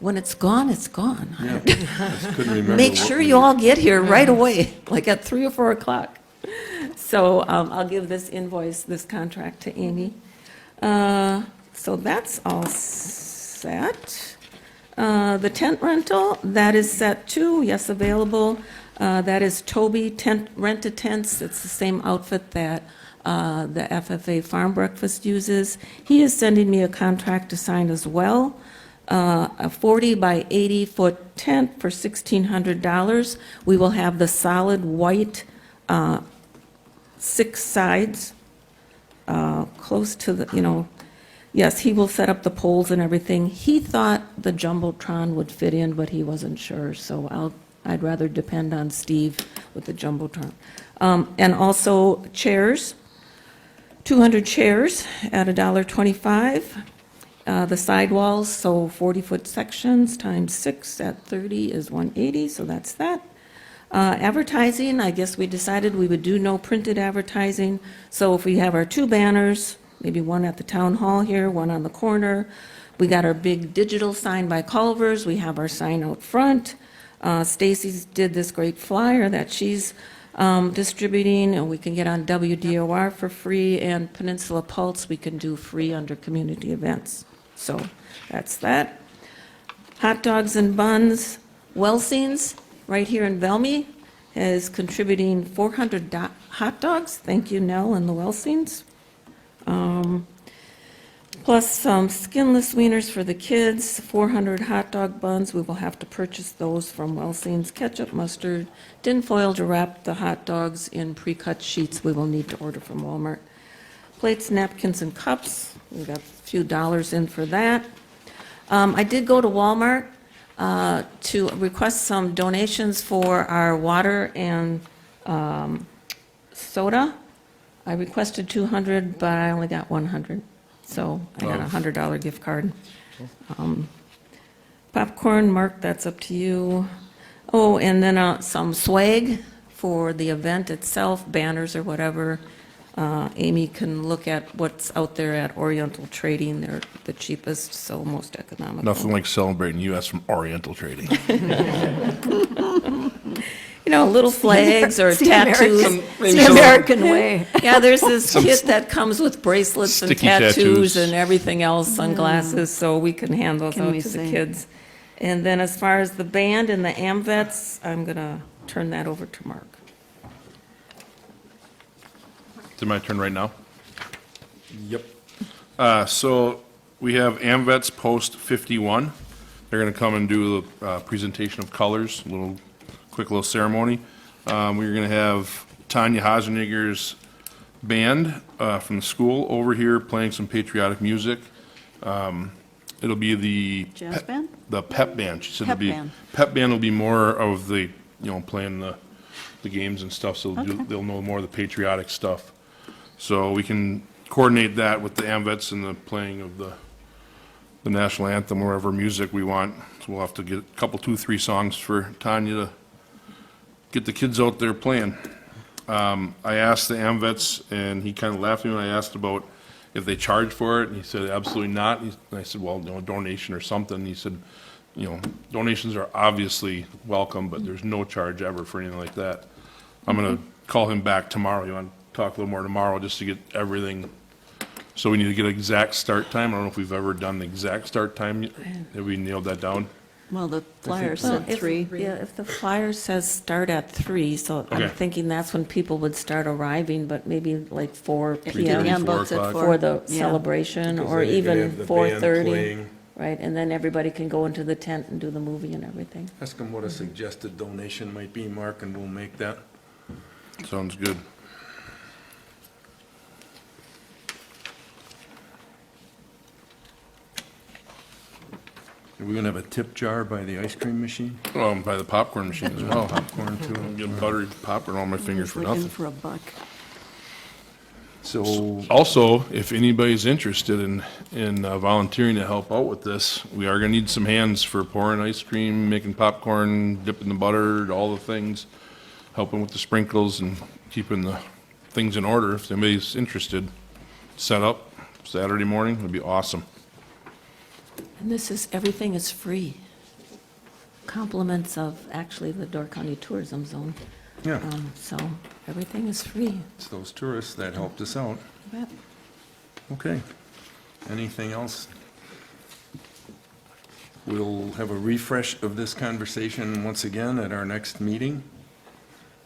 When it's gone, it's gone. Yeah, I just couldn't remember. Make what sure we- you all get here right away, like at 3 or 4 o'clock. So I'll give this invoice, this contract to Amy. So that's all set. The tent rental, that is set too, yes, available. That is Toby Rented Tents. It's the same outfit that the FFA Farm Breakfast uses. He is sending me a contract to sign as well. A 40 by 80 foot tent for $1,600. We will have the solid white 6 sides, close to the, yes, he will set up the poles and everything. He thought the Jumbotron would fit in, but he wasn't sure, so I'd rather depend on Steve with the Jumbotron. And also chairs, 200 chairs at $1.25. The sidewalls, so 40-foot sections times 6 at 30 is 180, so that's that. Advertising, I guess we decided we would do no printed advertising. So if we have our 2 banners, maybe one at the town hall here, one on the corner. We got our big digital sign by Culver's. We have our sign out front. Stacy's did this great flyer that she's distributing, and we can get on WDOR for free, and Peninsula Pulse we can do free under community events. So that's that. Hot dogs and buns. Welsing's, right here in Velmy, is contributing 400 hot dogs. Thank you, Nell and the Welsings. Plus some skinless wieners for the kids, 400 hot dog buns. We will have to purchase those from Welsing's. Ketchup, mustard, tin foil to wrap the hot dogs in pre-cut sheets we will need to order from Walmart. Plates, napkins, and cups. We got a few dollars in for that. I did go to Walmart to request some donations for our water and soda. I requested 200, but I only got 100, so I got a $100 gift card. Popcorn, Mark, that's up to you. Oh, and then some swag for the event itself, banners or whatever. Amy can look at what's out there at Oriental Trading. They're the cheapest, so most economical. Nothing like celebrating U.S. from Oriental Trading. Little flags or the tattoos. It's the American way. Yeah, there's this kit that comes with bracelets and Sticky tattoos tattoos. and everything else, sunglasses, so we can hand those Can out we to the see? kids. And then as far as the band and the AMVETs, I'm going to turn that over to Mark. Is it my turn right now? Yep. So we have AMVETS Post 51. They're going to come and do a presentation of colors, quick little ceremony. We're going to have Tanya Hasenegger's band from the school over here playing some patriotic music. It'll be the Jazz band? The pep band. She said Pep it'll be band. pep band will be more of the playing the games and stuff. So Okay. they'll know more of the patriotic stuff. So we can coordinate that with the AMVETS and the playing of the national anthem, wherever music we want. So we'll have to get a couple, 2, 3 songs for Tanya to get the kids out there playing. I asked the AMVETS, and he kind of laughed at me when I asked about if they charge for it, and he said, absolutely not. And I said, well, donation or something. And he said, donations are obviously welcome, but there's no charge ever for anything like that. I'm going to call him back tomorrow. You want to talk a little more tomorrow, just to get everything So we need to get an exact start time. I don't know if we've ever done the exact start time. Have we nailed that down? Well, the flyer Well, said if- 3. Yeah, if the flyer says start at 3, so I'm Okay. thinking that's when people would start arriving, but maybe like 4 The 3:30, PM handbook's at 4 4. for the Yeah. celebration, Because or then you could even have the band 4:30. playing. Right, and then everybody can go into the tent and do the movie and everything. Ask them what a suggested donation might be, Mark, and we'll make that. Sounds good. Are we gonna have a tip jar by the ice cream machine? By the popcorn machine as well. Popcorn too. I'm getting buttery popcorn on my fingers for In nothing. for a buck. So, Also, if anybody's interested in volunteering to help out with this, we are gonna need some hands for pouring ice cream, making popcorn, dipping the butter, all the things, helping with the sprinkles and keeping the things in order. If anybody's interested, set up Saturday morning, would be awesome. And everything is free. Compliments of actually the Door County Tourism Zone. yeah, So everything is free. it's those tourists that helped us out. Yep. Okay. Anything else? We'll have a refresh of this conversation once again at our next meeting,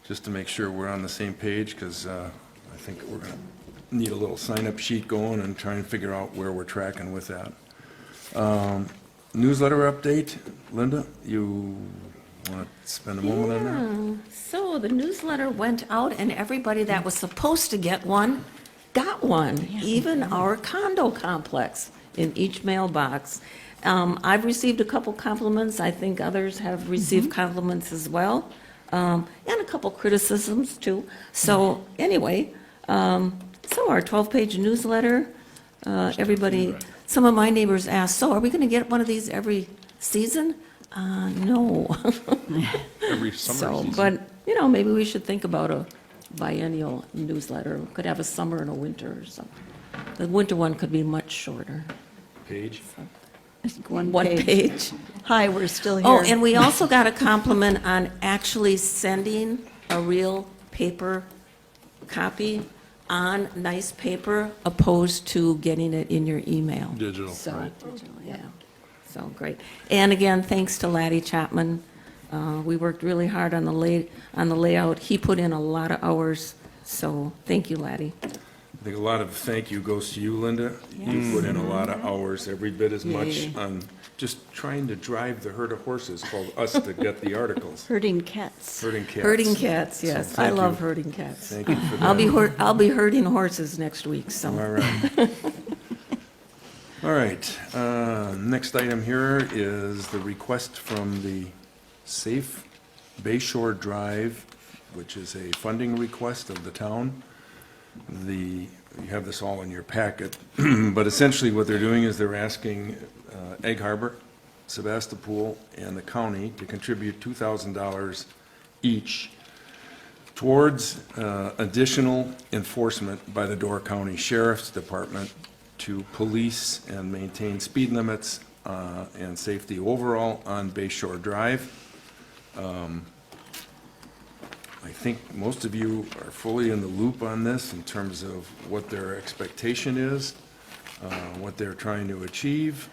just to make sure we're on the same page, because I think we're going to need a little sign-up sheet going and try and figure out where we're tracking with that. Newsletter update, Linda, you want to spend a moment on that? Yeah, so the newsletter went out, and everybody that was supposed to get one got one, even our condo complex in each mailbox. I've received a couple compliments. I think others have received compliments as well, and a couple criticisms too. So anyway, so our 12-page newsletter, everybody, some of my neighbors asked, so are we going to get one of these every season? No. Every summer So, season. but, maybe we should think about a biennial newsletter. We could have a summer and a winter or something. The winter one could be much shorter. Page? One One page. page. Hi, we're still here. Oh, and we also got a compliment on actually sending a real paper copy on nice paper opposed to getting it in your email. Digital, So, right. yeah, so great. And again, thanks to Laddie Chapman. We worked really hard on the layout. He put in a lot of hours, so thank you, Laddie. I think a lot of thank you goes to you, Linda. You put in a lot of hours, every bit as much Yay. on just trying to drive the herd of horses called us to get the articles. Herding cats. Herding cats. Herding cats, So yes. I thank love you. herding cats. Thank you for that. I'll be herding horses next week, so. All right. All right, next item here is the request from the Safe Bayshore Drive, which is a funding request of the town. You have this all in your packet, but essentially what they're doing is they're asking Egg Harbor, Sevastopol, and the county to contribute $2,000 each towards additional enforcement by the Door County Sheriff's Department to police and maintain speed limits and safety overall on Bayshore Drive. I think most of you are fully in the loop on this in terms of what their expectation is, what they're trying to achieve.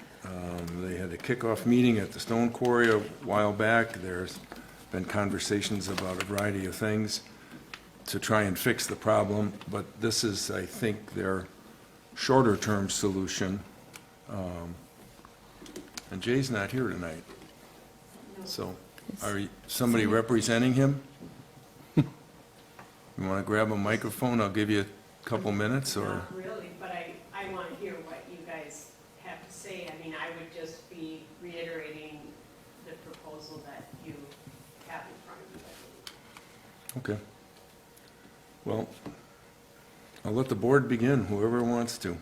They had a kickoff meeting at the Stone Quarry a while back. There's been conversations about a variety of things to try and fix the problem, but this is, I think, their shorter-term solution. And Jay's not here tonight. So, somebody representing him? You want to grab a microphone? I'll give you a couple minutes, or? Not really, but I want to hear what you guys have to say. I mean, I would just be reiterating the proposal that you have in front of you. Okay. Well, I'll let the board begin, whoever wants to.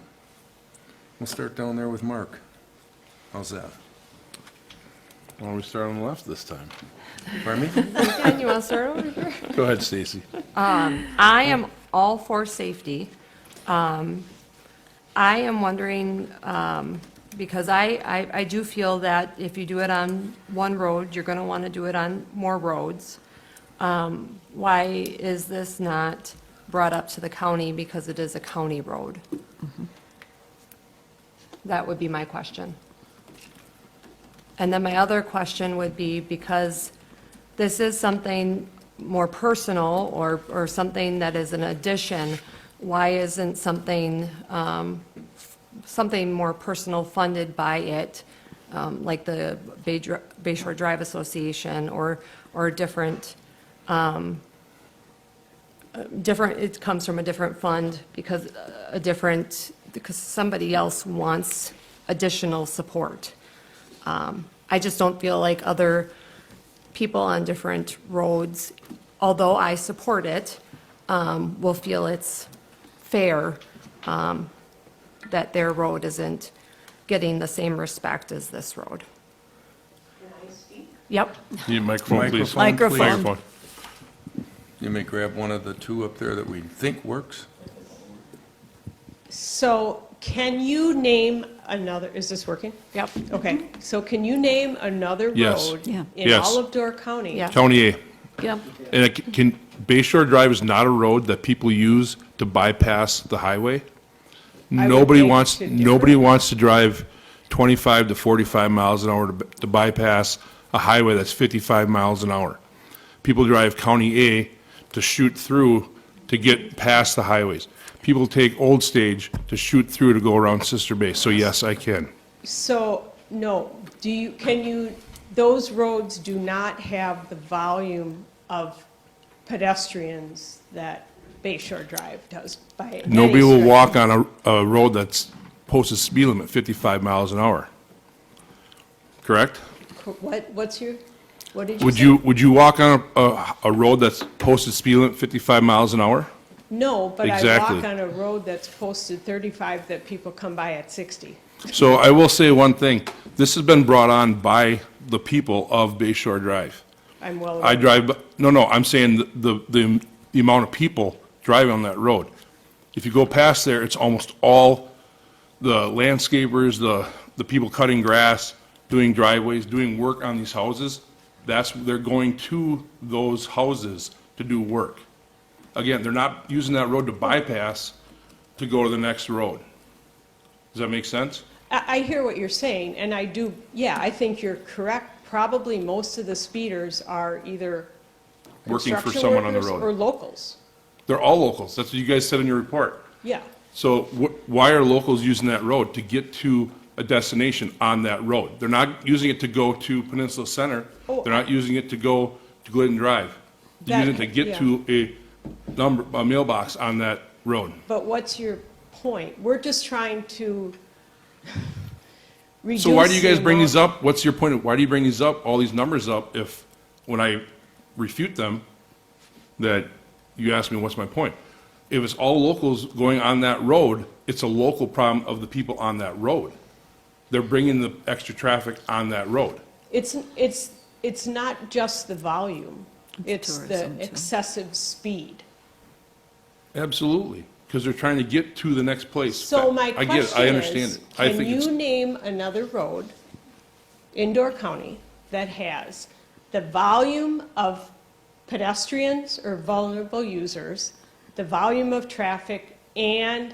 We'll start down there with Mark. How's that? Why don't we start on the left this time? Pardon me? Dan, you want to start over here? Go ahead, Stacy. I am all for safety. I am wondering, because I do feel that if you do it on one road, you're going to want to do it on more roads. Why is this not brought up to the county, because it is a county road? That would be my question. And then my other question would be, because this is something more personal or something that is an addition, why isn't something, something more personal funded by it, like the Bay Shore Drive Association or different, it comes from a different fund because somebody else wants additional support. I just don't feel like other people on different roads, although I support it, will feel it's fair that their road isn't getting the same respect as this road. Can I speak? Yep. Need a microphone, please. Microphone. You may grab one of the two up there that we think works. So can you name another, is this working? Yep. Okay, so can you name another Yes. road Yeah. in Yes. all of Door County? Yeah. County A. Yep. And Bay Shore Drive is not a road that people use to bypass the highway. I would Nobody beg wants, to differ. nobody wants to drive 25 to 45 miles an hour to bypass a highway that's 55 miles an hour. People drive County A to shoot through to get past the highways. People take Old Stage to shoot through to go around Sister Bay. So yes, I can. So, no, can you, those roads do not have the volume of pedestrians that Bay Shore Drive does by any Nobody will stretch. walk on a road that's posted speed limit 55 miles an hour. Correct? What did you say? Would you walk on a road that's posted speed limit 55 miles an hour? No, but I Exactly. walk on a road that's posted 35 that people come by at 60. So I will say one thing. This has been brought on by the people of Bay Shore Drive. I'm well I aware. drive, no, I'm saying the amount of people driving on that road. If you go past there, it's almost all the landscapers, the people cutting grass, doing driveways, doing work on these houses. They're going to those houses to do work. Again, they're not using that road to bypass to go to the next road. Does that make sense? I hear what you're saying, and I do, yeah, I think you're correct. Probably most of the speeders are either Working for construction someone on the workers road. or locals. They're all locals. That's what you guys said in your report. Yeah. So why are locals using that road? To get to a destination on that road. They're not using it to go to Peninsula Center. Oh, They're not using it to go to Glidden Drive. They're using it to get yeah. to a mailbox on that road. But what's your point? We're just trying to reduce So why do you guys the bring these amount- up? What's your point? Why do you bring these up, all these numbers up, if, when I refute them, that you ask me what's my point? If it's all locals going on that road, it's a local problem of the people on that road. They're bringing the extra traffic on that road. It's not just the volume, it's the tourism, too. excessive speed. Absolutely, because they're trying to get to the next place. So my I get it, question I understand is, it. I can think it's, you name another road in Door County that has the volume of pedestrians or vulnerable users, the volume of traffic, and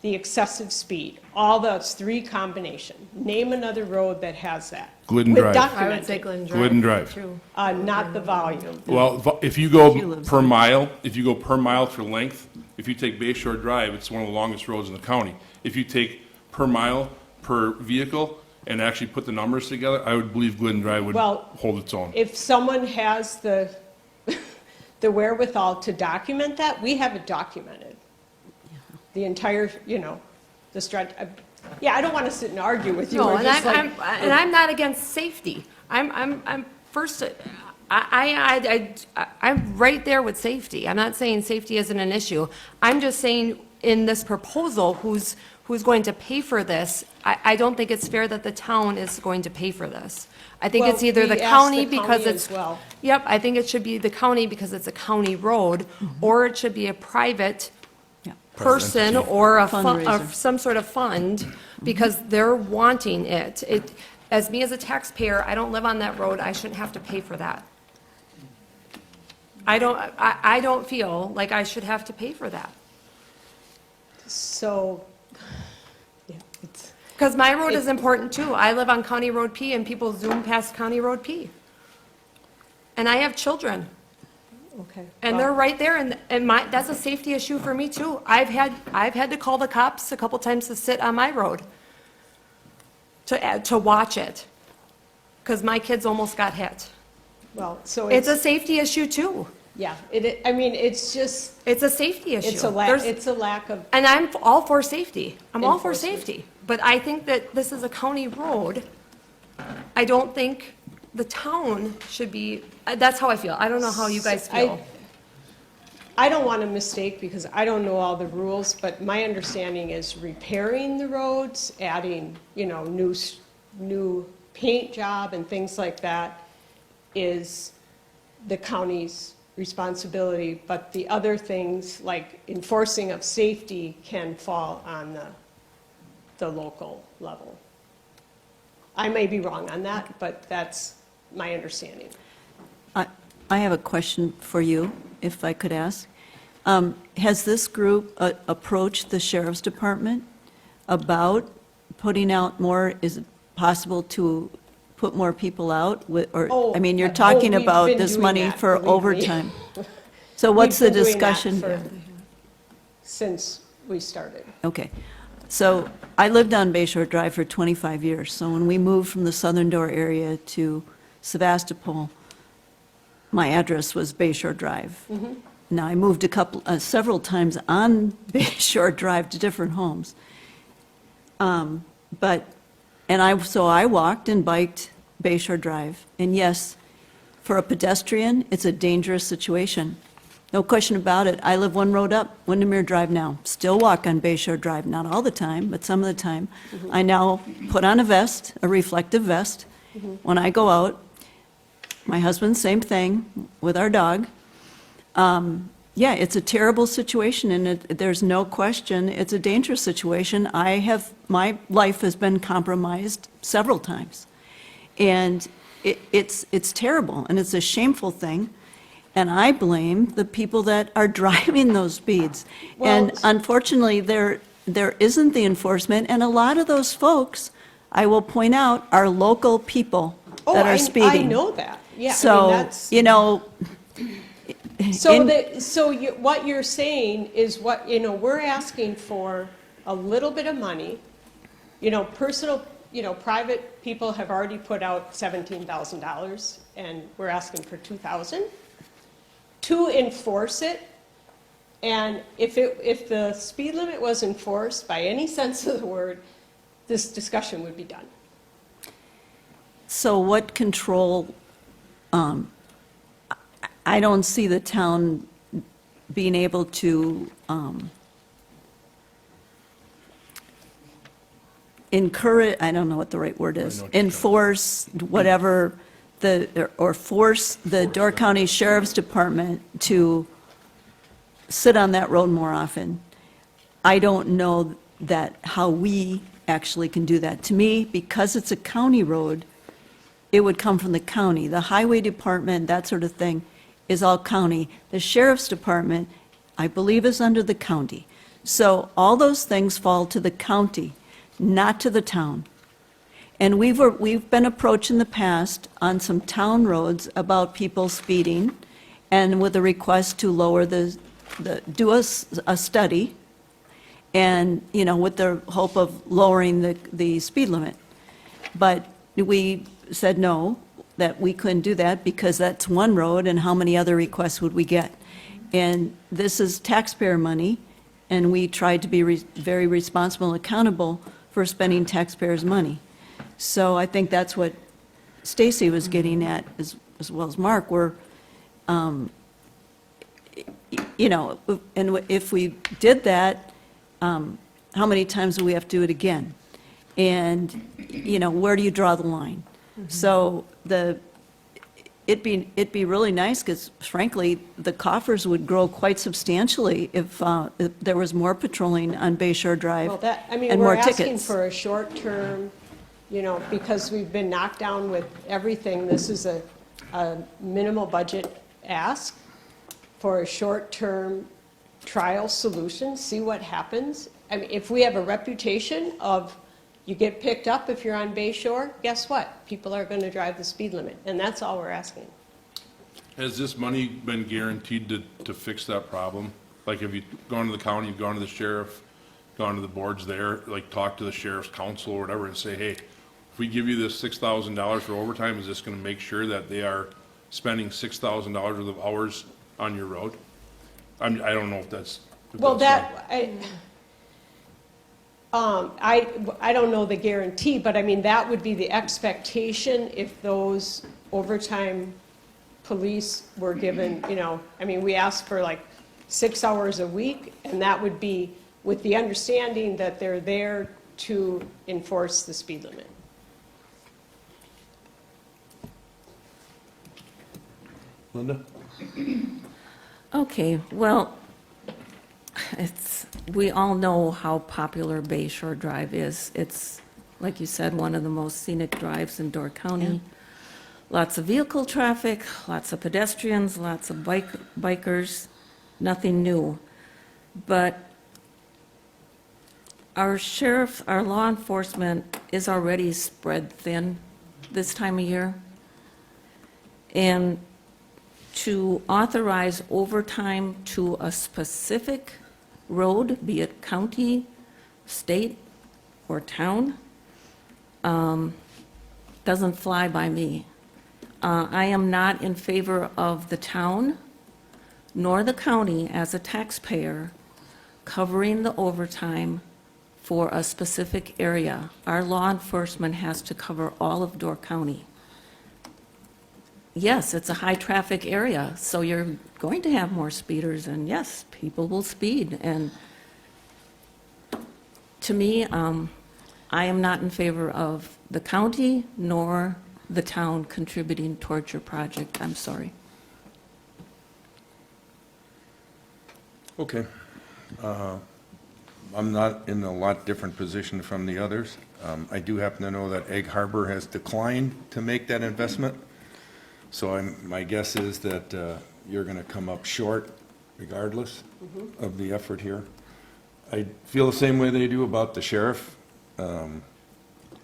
the excessive speed? All those three combination. Name another road that has that. Glidden With Drive. I would say documented, Glidden Drive. Glidden Drive. too. not the volume. Well, if you She go lives per there. mile, if you go per mile for length, if you take Bay Shore Drive, it's one of the longest roads in the county. If you take per mile, per vehicle, and actually put the numbers together, I would believe Glidden Drive would Well, hold its own. If someone has the wherewithal to document that, we have it documented. The entire, the stretch. Yeah, I don't want to sit and argue with you. No, We're and just like- I'm not against safety. I'm first, I'm right there with safety. I'm not saying safety isn't an issue. I'm just saying in this proposal, who's going to pay for this? I don't think it's fair that the town is going to pay for this. I think it's Well, either the we asked county the because county it's. as well. Yep, I think it should be the county because it's a county road, or it should be a private Yeah. person or a Fundraiser. some sort of fund, because they're wanting it. As me as a taxpayer, I don't live on that road, I shouldn't have to pay for that. I don't feel like I should have to pay for that. So, yeah, Because my road is important too. I live on County Road P and people zoom past County Road P. And I have children. Okay. And they're right there, and that's a safety issue for me too. I've had to call the cops a couple times to sit on my road to watch it, because my kids almost got hit. Well, so It's a safety issue too. yeah, I mean, it's just, It's a safety issue. it's a lack of, And I'm all for safety. I'm all for Enforcement. safety. But I think that this is a county road. I don't think the town should be, that's how I feel. I don't know how you guys feel. I don't want to mistake because I don't know all the rules, but my understanding is repairing the roads, adding, new paint job and things like that is the county's responsibility, but the other things, like enforcing of safety, can fall on the local level. I may be wrong on that, but that's my understanding. I have a question for you, if I could ask. Has this group approached the sheriff's department about putting out more? Is it possible to put more people out? I mean, you're talking we've about been this doing money that, for believe me. overtime. So what's the We've been doing that discussion? since we started. Okay. So I lived on Bayshore Drive for 25 years. So when we moved from the Southern Door area to Sevastopol, my address was Bayshore Drive. Now, I moved several times on Bayshore Drive to different homes. So I walked and biked Bayshore Drive. And yes, for a pedestrian, it's a dangerous situation. No question about it. I live one road up, Windermere Drive now. Still walk on Bayshore Drive, not all the time, but some of the time. I now put on a vest, a reflective vest, when I go out. My husband, same thing, with our dog. Yeah, it's a terrible situation, and there's no question, it's a dangerous situation. My life has been compromised several times. And it's terrible, and it's a shameful thing. And I blame the people that are driving those speeds. And Well- unfortunately, there isn't the enforcement, and a lot of those folks, I will point out, are local people that are speeding. I know that, yeah. I mean, So, that's- what you're saying is we're asking for a little bit of money. Private people have already put out $17,000, and we're asking for $2,000 to enforce it. And if the speed limit was enforced by any sense of the word, this discussion would be done. So what control, I don't see the town being able to encourage, I don't know what the right word is, enforce whatever or force the Door County Sheriff's Department to sit on that road more often. I don't know how we actually can do that. To me, because it's a county road, it would come from the county. The highway department, that sort of thing, is all county. The sheriff's department, I believe, is under the county. So all those things fall to the county, not to the town. And we've been approached in the past on some town roads about people speeding, and with a request to lower do a study, and, with the hope of lowering the speed limit. But we said no, that we couldn't do that because that's one road, and how many other requests would we get? And this is taxpayer money, and we tried to be very responsible and accountable for spending taxpayers' money. So I think that's what Stacy was getting at, as well as Mark, and if we did that, how many times do we have to do it again? And, where do you draw the line? So it'd be really nice, because frankly, the coffers would grow quite substantially if there was more patrolling on Bayshore Drive Well, and we're more asking tickets. for a short term, because we've been knocked down with everything. This is a minimal budget ask for a short-term trial solution, see what happens. I mean, if we have a reputation of You get picked up if you're on Bay Shore, guess what? People are gonna drive the speed limit, and that's all we're asking. Has this money been guaranteed to fix that problem? Like, have you gone to the county, you've gone to the sheriff, gone to the boards there, like, talk to the sheriff's council or whatever and say, hey, if we give you this $6,000 for overtime, is this gonna make sure that they are spending $6,000 worth of hours on your road? I don't know if that's. Well, I don't know the guarantee, but I mean, that would be the expectation if those overtime police were given, I mean, we asked for like 6 hours a week, and that would be with the understanding that they're there to enforce the speed limit. Linda? Okay, well, we all know how popular Bay Shore Drive is. It's, like you said, one of the most scenic drives in Door County. Lots of vehicle traffic, lots of pedestrians, lots of bikers, nothing new. But our sheriff, our law enforcement is already spread thin this time of year. And to authorize overtime to a specific road, be it county, state, or town, doesn't fly by me. I am not in favor of the town nor the county as a taxpayer covering the overtime for a specific area. Our law enforcement has to cover all of Door County. Yes, it's a high-traffic area, so you're going to have more speeders, and yes, people will speed. And to me, I am not in favor of the county nor the town contributing towards your project. I'm sorry. Okay. I'm not in a lot different position from the others. I do happen to know that Egg Harbor has declined to make that investment. So my guess is that you're going to come up short regardless of the effort here. I feel the same way they do about the sheriff and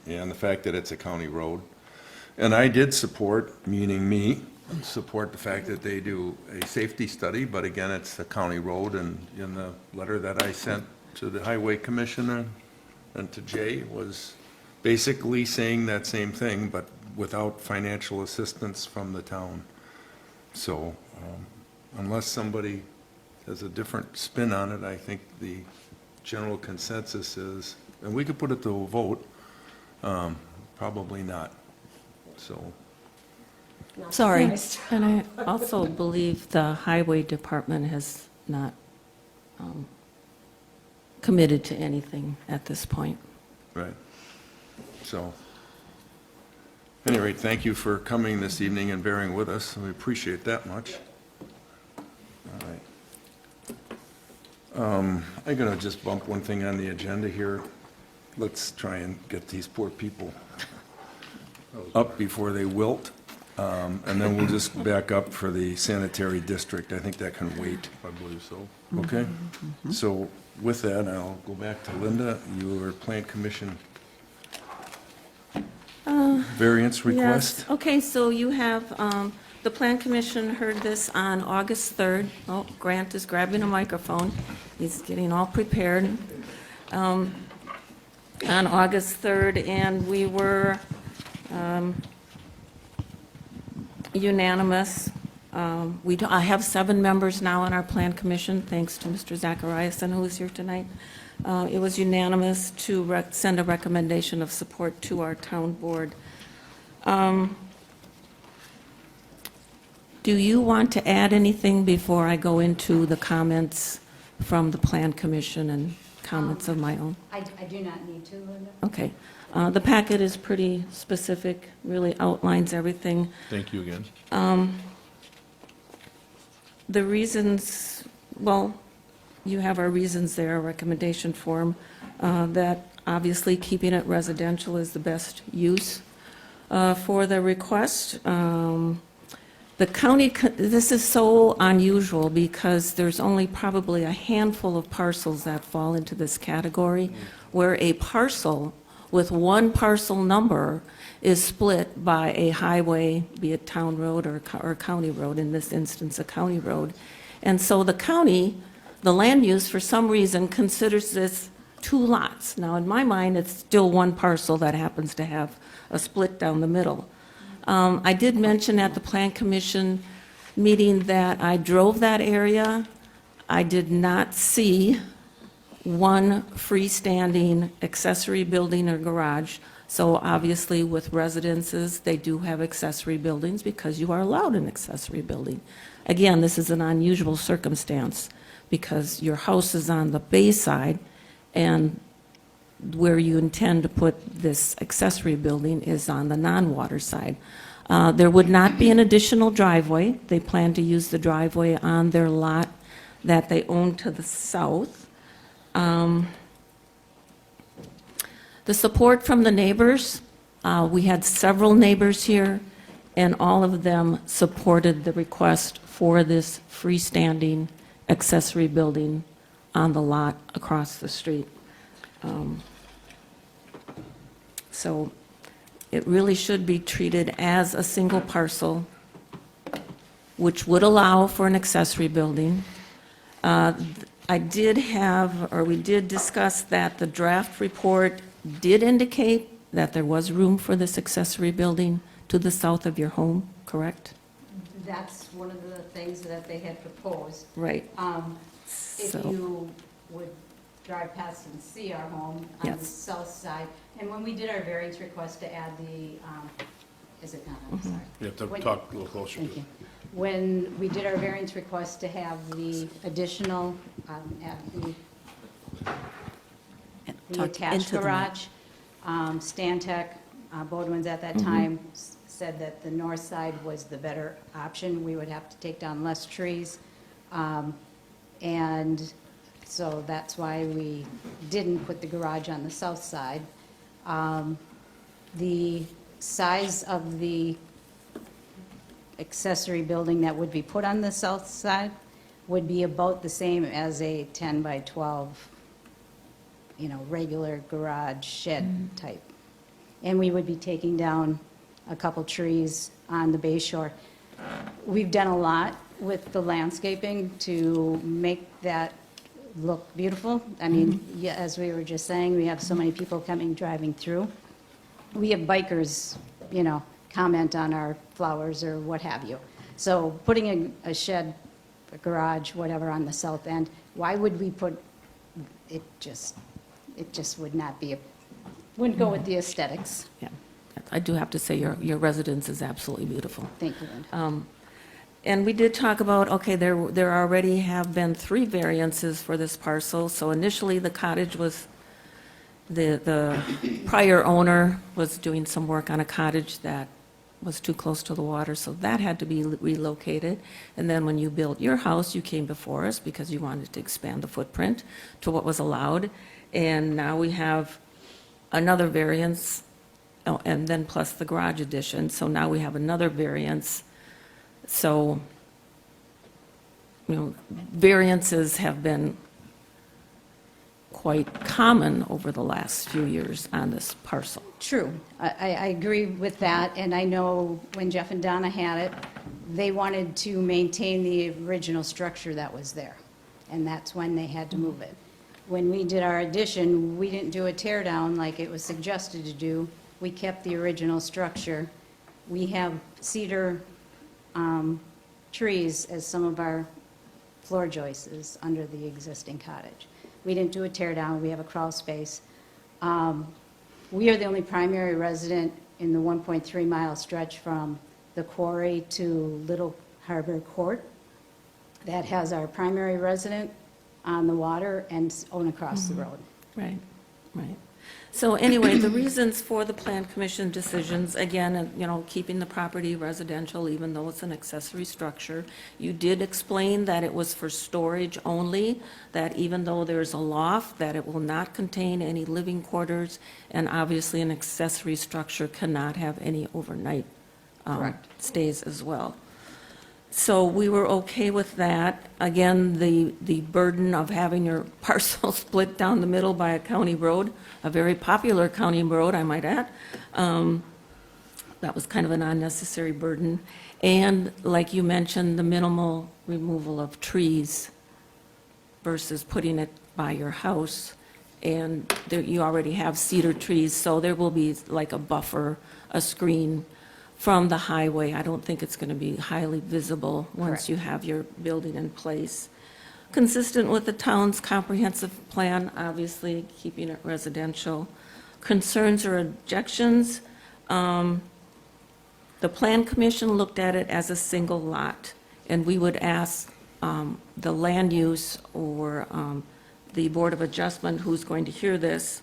the fact that it's a county road. And I did support, meaning me, support the fact that they do a safety study, but again, it's a county road, and in the letter that I sent to the Highway Commissioner and to Jay was basically saying that same thing, but without financial assistance from the town. So unless somebody has a different spin on it, I think the general consensus is, and we could put it to a vote, probably not. So, Sorry. And I also believe the highway department has not committed to anything at this point. right. So, at any rate, thank you for coming this evening and bearing with us. We appreciate that much. All right. I'm going to just bump one thing on the agenda here. Let's try and get these poor people up before they wilt. And then we'll just back up for the sanitary district. I think that can wait. I believe so. Okay? So with that, I'll go back to Linda. Your Plan Commission variance request? Yes, okay, so you have, the Plan Commission heard this on August 3rd. Oh, Grant is grabbing a microphone. He's getting all prepared. On August 3rd, and we were unanimous. I have 7 members now on our Plan Commission, thanks to Mr. Zachariason, who is here tonight. It was unanimous to send a recommendation of support to our town board. Do you want to add anything before I go into the comments from the Plan Commission and comments of my own? I do not need to, Linda. Okay. The packet is pretty specific, really outlines everything. Thank you again. The reasons, well, you have our reasons there, recommendation form, that obviously keeping it residential is the best use for the request. The county, this is so unusual because there's only probably a handful of parcels that fall into this category, where a parcel with one parcel number is split by a highway, be it town road or county road, in this instance, a county road. And so the county, the land use, for some reason, considers this 2 lots. Now, in my mind, it's still one parcel that happens to have a split down the middle. I did mention at the Plan Commission meeting that I drove that area. I did not see one freestanding accessory building or garage. So obviously, with residences, they do have accessory buildings because you are allowed an accessory building. Again, this is an unusual circumstance because your house is on the bay side, and where you intend to put this accessory building is on the non-water side. There would not be an additional driveway. They plan to use the driveway on their lot that they own to the south. The support from the neighbors, we had several neighbors here, and all of them supported the request for this freestanding accessory building on the lot across the street. So it really should be treated as a single parcel, which would allow for an accessory building. I did have, or we did discuss that the draft report did indicate that there was room for this accessory building to the south of your home, correct? That's one of the things that they had proposed. Right. If So- you would drive past and see our home on the Yes. south side, and when we did our variance request to add the, is it not, I'm sorry. You have to Wait. talk a little closer to Thank it. you. When we did our variance request to have the additional, add the Talk attached into the mic. garage, Stantec, Bodwin's at that time said that the north side was the better option. We would have to take down less trees. And so that's why we didn't put the garage on the south side. The size of the accessory building that would be put on the south side would be about the same as a 10 by 12, regular garage shed type. And we would be taking down a couple trees on the Bay Shore. We've done a lot with the landscaping to make that look beautiful. I mean, yeah, as we were just saying, we have so many people driving through. We have bikers, comment on our flowers or what have you. So putting a shed, a garage, whatever, on the south end, why would we put, it just would not be, wouldn't go with the aesthetics. Yeah. I do have to say, your residence is absolutely beautiful. Thank you, Linda. And we did talk about, okay, there already have been 3 variances for this parcel. So initially, the cottage was, the prior owner was doing some work on a cottage that was too close to the water, so that had to be relocated. And then when you built your house, you came before us because you wanted to expand the footprint to what was allowed. And now we have another variance, and then plus the garage addition. So now we have another variance. So, variances have been quite common over the last few years on this parcel. True. I agree with that, and I know when Jeff and Donna had it, they wanted to maintain the original structure that was there, and that's when they had to move it. When we did our addition, we didn't do a tear down like it was suggested to do. We kept the original structure. We have cedar trees as some of our floor joists under the existing cottage. We didn't do a tear down, we have a crawl space. We are the only primary resident in the 1.3-mile stretch from the quarry to Little Harbor Court that has our primary resident on the water and own across the road. Right, right. So anyway, the reasons for the Plan Commission decisions, again, keeping the property residential even though it's an accessory structure. You did explain that it was for storage only, that even though there's a loft, that it will not contain any living quarters, and obviously an accessory structure cannot have any overnight Correct. stays as well. So we were okay with that. Again, the burden of having your parcel split down the middle by a county road, a very popular county road, I might add. That was kind of an unnecessary burden. And like you mentioned, the minimal removal of trees versus putting it by your house. And there, you already have cedar trees, so there will be like a buffer, a screen from the highway. I don't think it's going to be highly visible once Correct. you have your building in place. Consistent with the town's comprehensive plan, obviously, keeping it residential. Concerns or objections? The Plan Commission looked at it as a single lot, and we would ask the land use or the Board of Adjustment, who's going to hear this,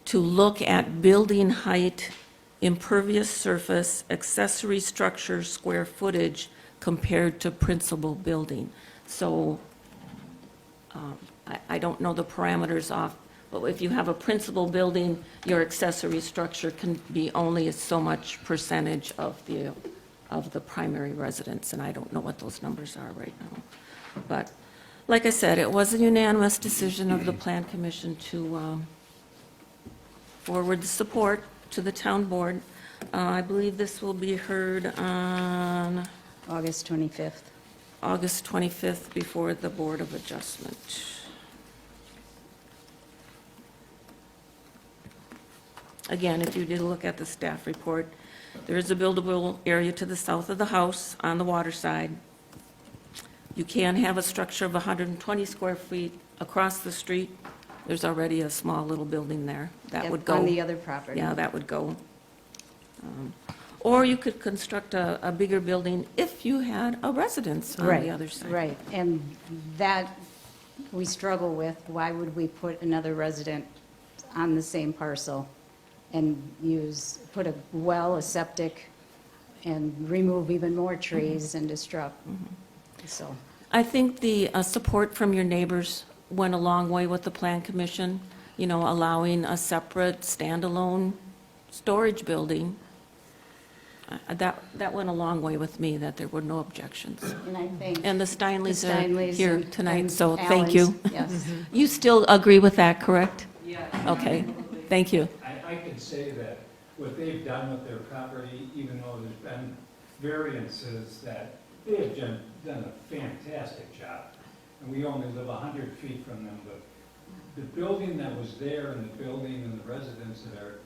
to look at building height, impervious surface, accessory structure, square footage compared to principal building. So I don't know the parameters off, but if you have a principal building, your accessory structure can be only so much percentage of the primary residence, and I don't know what those numbers are right now. But like I said, it was a unanimous decision of the Plan Commission to forward the support to the town board. I believe this will be heard on August 25th. August 25th before the Board of Adjustment. Again, if you did look at the staff report, there is a buildable area to the south of the house on the water side. You can have a structure of 120 square feet across the street. There's already a small little building there. That would go. On the other property. Yeah, that would go. Or you could construct a bigger building if you had a residence on the other side. Right, and that we struggle with. Why would we put another resident on the same parcel and put a well, a septic, and remove even more trees and disrupt? So, I think the support from your neighbors went a long way with the Plan Commission, you know, allowing a separate standalone storage building. That went a long way with me, that there were no objections. and I think. And the Steinleys are Steinleys here and- tonight, and so thank you. Allens, Yes. You still agree with that, correct? Yeah. Okay, thank you. I can say that what they've done with their property, even though there's been variances, that they have done a fantastic job. And we only live 100 feet from them, but the building that was there and the building and the residents that are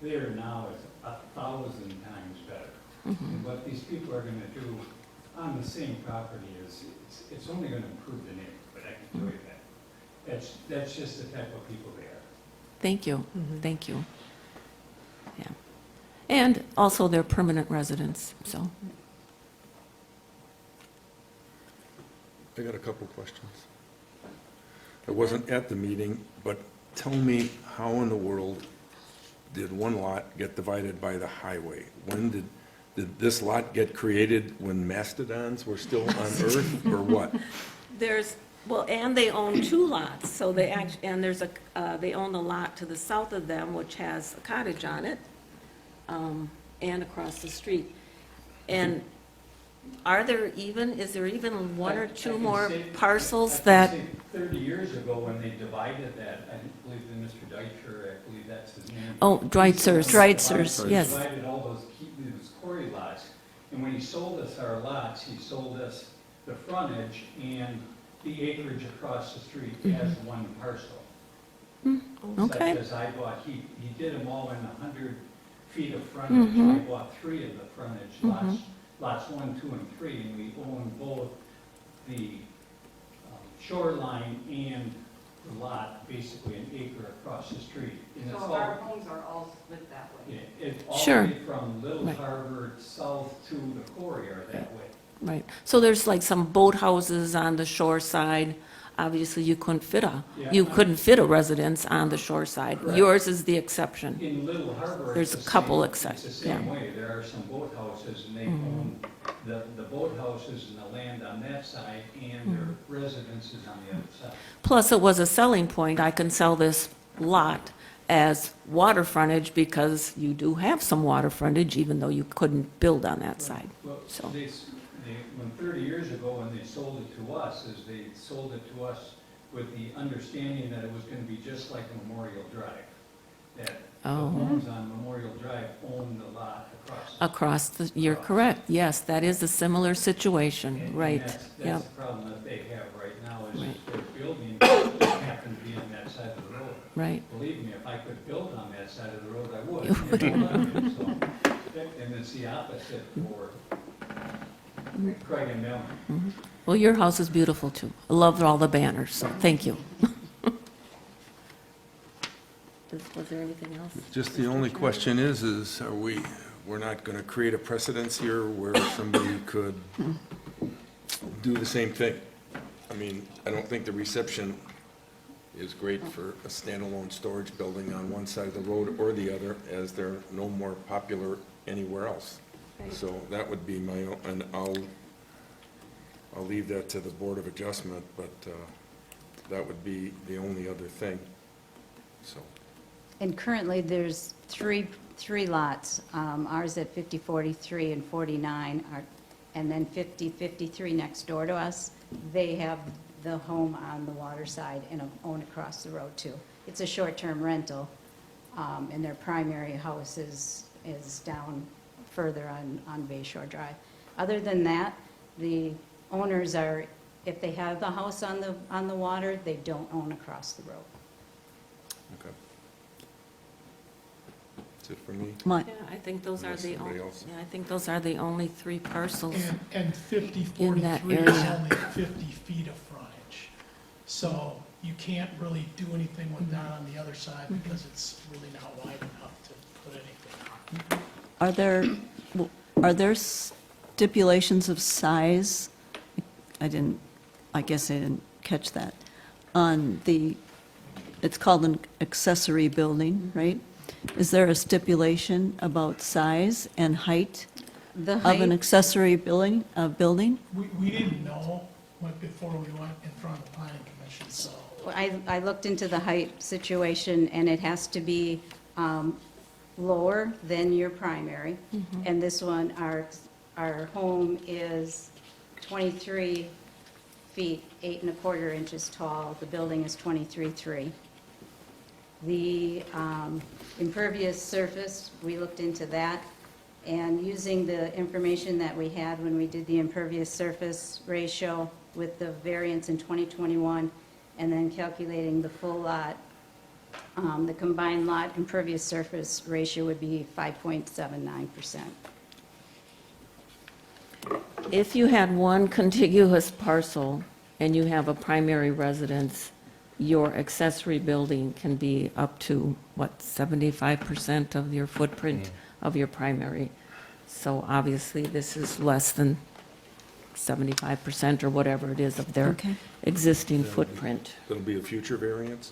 there now is 1,000 times better. And what these people are going to do on the same property is, it's only going to improve the neighborhood, I can tell you that. That's just the type of people they are. Thank you, thank you. Yeah. And also they're permanent residents, so. I got a couple questions. I wasn't at the meeting, but tell me how in the world did one lot get divided by the highway? When did this lot get created when mastodons were still on Earth, or what? Well, and they own two lots, so they and they own the lot to the south of them, which has a cottage on it, and across the street. And is there even one or two more parcels that? I can say 30 years ago, when they divided that, I believe that Mr. Deitcher, I believe that's his name. Oh, Dreitzers. Dreitzers, He yes. divided all those quarry lots, and when he sold us our lots, he sold us the frontage and the acreage across the street as one parcel. Okay. Such as I bought, he did them all in 100 feet of frontage. I bought 3 of the frontage, lots 1, 2, and 3, and we own both the shoreline and the lot, basically an acre across the street. And it's So our all, homes are all split that way. it's all the Sure. way from Little Right. Harbor south to the quarry are that way. Right, so there's like some boathouses on the shore side. Obviously, you couldn't fit a residence on the shore side. Correct. Yours is the exception. In Little Harbor, There's it's a couple the exceptions, same yeah. way. There are some boathouses, and they own the boathouses and the land on that side, and their residences on the other side. Plus, it was a selling point. I can sell this lot as water frontage because you do have some water frontage, even though you couldn't build on that side. Well, So- when 30 years ago, when they sold it to us, is they sold it to us with the understanding that it was going to be just like Memorial Drive. That the Oh. homes on Memorial Drive own the lot across. Across the, you're correct, yes, that is a similar situation, And right, that's yeah, the problem that they have right now, is Right. their building happen to be on that side of the road. right. Believe me, if I could build on that side of the road, I would. You would. And it's the opposite for Kregg and Melanie. Well, your house is beautiful, too. I loved all the banners, so thank you. Was there anything else? Just the only question is we're not going to create a precedence here where somebody could do the same thing. I mean, I don't think the reception is great for a standalone storage building on one side of the road or the other, as they're no more popular anywhere else. So that would be my, and I'll leave that to the Board of Adjustment, but that would be the only other thing, so. And currently, there's three lots, ours at 50, 43, and 49, and then 50, 53 next door to us. They have the home on the water side and own across the road, too. It's a short-term rental, and their primary house is down further on Bay Shore Drive. Other than that, the owners are, if they have the house on the water, they don't own across the road. Okay. That's it for me. Yeah, I think those are Unless the somebody only, else- yeah, I think those are the only three parcels. And 50, In that 43 is area. only 50 feet of frontage. So you can't really do anything with that on the other side because it's really not wide enough to put anything on. Are there stipulations of size? I guess I didn't catch that. On it's called an accessory building, right? Is there a stipulation about size and height The of an height, accessory building? We didn't know before we went in front of the planning commission, so. I looked into the height situation, and it has to be lower than your primary. And this one, our home is 23 feet, 8¼ inches tall. The building is 23.3. The impervious surface, we looked into that, and using the information that we had when we did the impervious surface ratio with the variance in 2021, and then calculating the full lot, the combined lot impervious surface ratio would be 5.79%. If you had one contiguous parcel and you have a primary residence, your accessory building can be up to, 75% of your footprint of your primary. So obviously, this is less than 75% or whatever it is of their Okay. existing footprint. That'll be a future variance?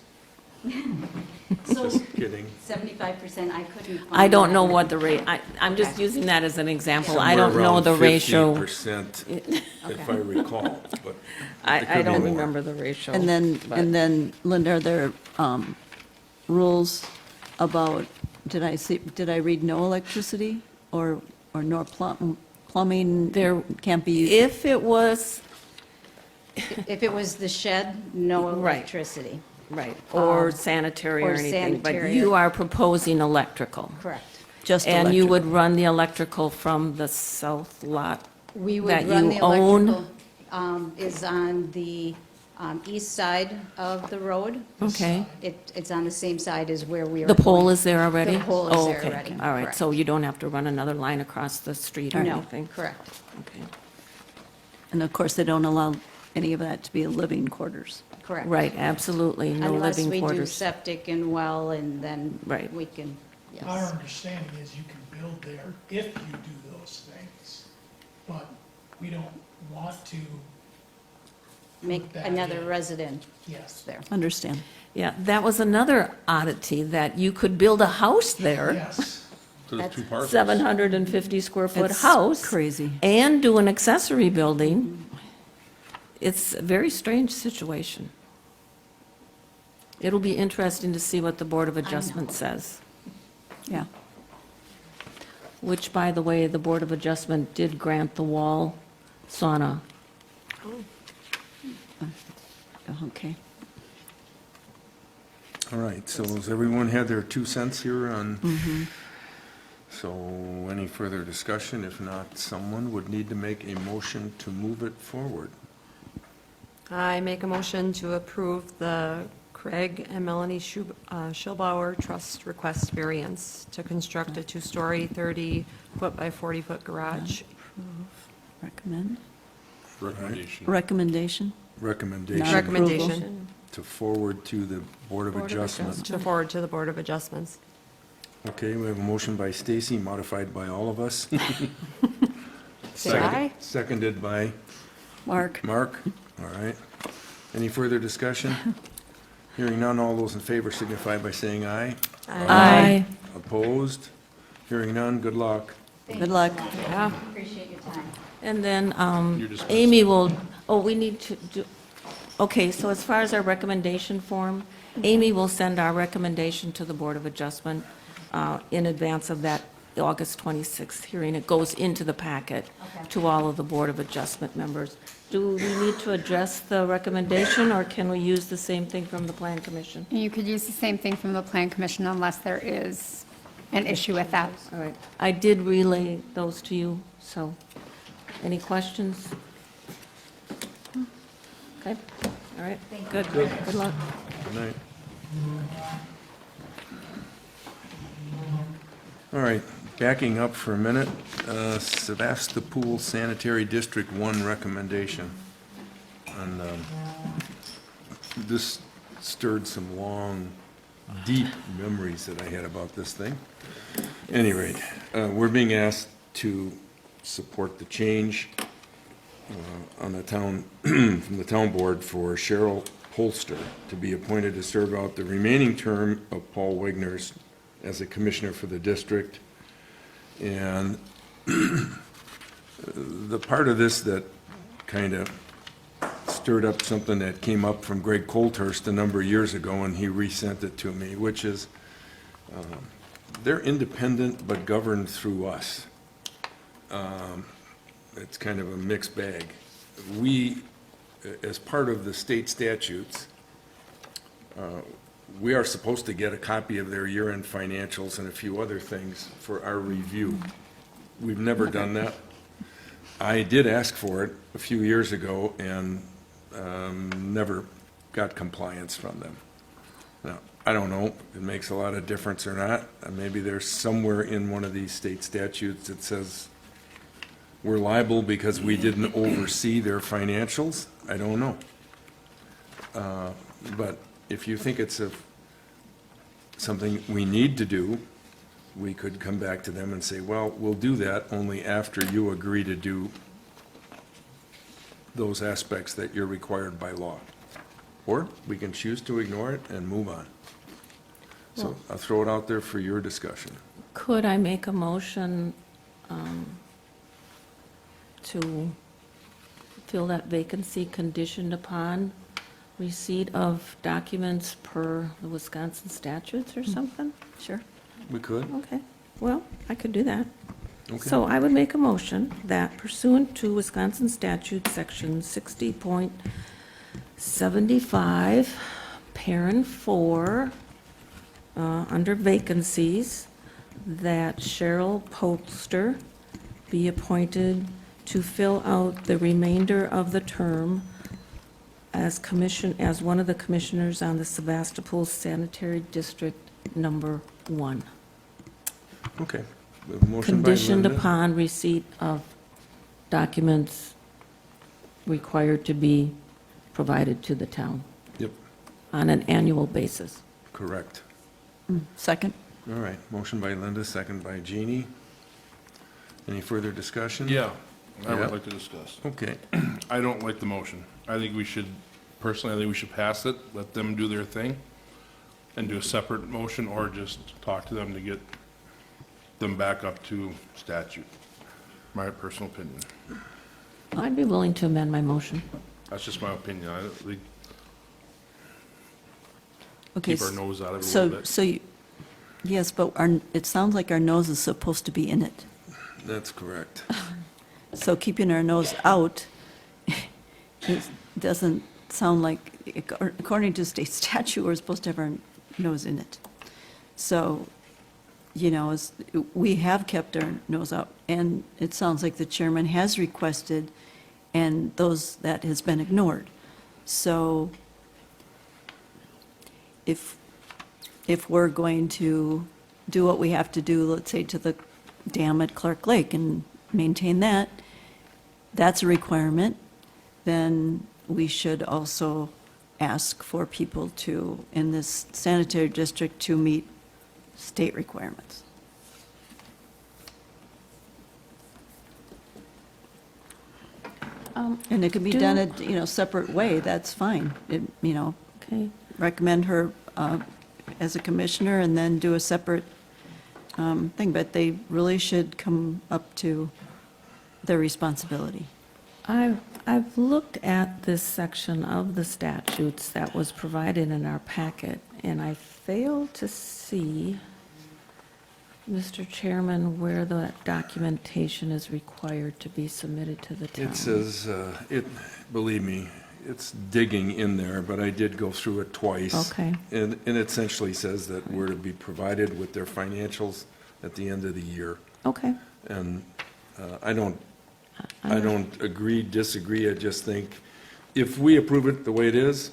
So Just kidding. 75%, I couldn't find. I don't know that. what the rate, I'm just Okay. using that as an example. I Somewhere don't know around the ratio. 50%, if I recall, but. it I could be don't more. remember the ratio. And but- then, Linda, are there rules about, did I read no electricity or no plumbing? There- Can't be used? If it was, If it was the shed, no Right. electricity. right, or Um, sanitary or or anything, but sanitary. you are proposing electrical. Correct. Just And you electric? would run the electrical from the south lot We would that run you the own? electrical, is on the east side of the road. Okay. It's on the same side as where we are. The pole going. is there already? The pole is Oh, there okay. already. All right, Correct. so you don't have to run another line across the street or No, anything? correct. Okay. And of course, they don't allow any of that to be living quarters. Correct. Right, absolutely, no Unless living we do quarters. septic and well, and then Right. we can, Our yes. understanding is you can build there if you do those things, but we don't want to, Make that another in. resident yes. there. Understand. Yeah, that was another oddity, that you could build a house there, Yes. So there's two parcels. 750 square foot It's house. crazy. And do an accessory building. It's a very strange situation. It'll be interesting to see what the Board of Adjustment says. Yeah. Which, by the way, the Board of Adjustment did grant the wall sauna. Okay. All right, so has everyone had their 2 cents here on? So any further discussion? If not, someone would need to make a motion to move it forward. I make a motion to approve the Kregg and Melanie Shilbauer Trust request variance to construct a 2-story, 30-foot by 40-foot garage. Recommend, Recommendation. recommendation? Recommendation Not approval. Recommendation to forward to the Board of Adjustment. to forward to the Board of Adjustments. Okay, we have a motion by Stacy, modified by all of us. Say aye. Seconded by Mark? Mark. All right. Any further discussion? Hearing none, all those in favor signify by saying aye. Aye. Opposed? Hearing none, good luck. Good luck. Yeah. Appreciate your time. And then You're dismissed. Amy will, we need to do, okay, so as far as our recommendation form, Amy will send our recommendation to the Board of Adjustment in advance of that August 26th hearing. It goes into the packet to all of the Board of Adjustment members. Do we need to address the recommendation, or can we use the same thing from the Plan Commission? You could use the same thing from the Plan Commission unless there is an issue with that. All right, I did relay those to you, so, any questions? Okay, all right, good, good luck. Good night. All right, backing up for a minute, Sevastopol Sanitary District 1 recommendation. And this stirred some long, deep memories that I had about this thing. At any rate, we're being asked to support the change on the town, from the town board for Cheryl Holster to be appointed to serve out the remaining term of Paul Wegner's as a commissioner for the district. And the part of this that kind of stirred up something that came up from Greg Colthurst a number of years ago, and he resent it to me, which is they're independent but governed through us. It's kind of a mixed bag. We, as part of the state statutes, we are supposed to get a copy of their year-end financials and a few other things for our review. We've never done that. I did ask for it a few years ago and never got compliance from them. Now, I don't know if it makes a lot of difference or not. Maybe there's somewhere in one of these state statutes that says we're liable because we didn't oversee their financials. I don't know. But if you think it's something we need to do, we could come back to them and say, well, we'll do that only after you agree to do those aspects that you're required by law. Or we can choose to ignore it and move on. So I'll throw it out there for your discussion. Could I make a motion to fill that vacancy conditioned upon receipt of documents per the Wisconsin statutes or something? Sure. We could? Okay, well, I could do that. Okay. So I would make a motion that pursuant to Wisconsin statute, section 60.75, parent 4, under vacancies, that Cheryl Polster be appointed to fill out the remainder of the term as one of the commissioners on the Sevastopol Sanitary District Number 1. Okay. We have a motion by Conditioned Linda. upon receipt of documents required to be provided to the town Yep, on an annual basis. correct. Second? All right, motion by Linda, second by Jeannie. Any further discussion? Yeah, I Yeah. would like to discuss. Okay, I don't like the motion. I think we should, personally, I think we should pass it, let them do their thing, and do a separate motion, or just talk to them to get them back up to statute. My personal opinion. I'd be willing to amend my motion. That's just my opinion. I think Okay. keep our nose out of it a So, little bit. yes, but it sounds like our nose is supposed to be in it. that's correct. So keeping our nose out doesn't sound like, according to state statute, we're supposed to have our nose in it. So, we have kept our nose out, and it sounds like the chairman has requested, and that has been ignored. So if we're going to do what we have to do, let's say to the dam at Clark Lake and maintain that, that's a requirement, then we should also ask for people to, in this sanitary district, to meet state requirements. And it can be done a, separate way, that's fine. Okay. Recommend her as a commissioner and then do a separate thing, but they really should come up to their responsibility. I've looked at this section of the statutes that was provided in our packet, and I failed to see, Mr. Chairman, where the documentation is required to be submitted to the town. It says, believe me, it's digging in there, but I did go through it twice. Okay. And it essentially says that we're to be provided with their financials at the end of the year. Okay. And I don't agree, disagree, I just think if we approve it the way it is,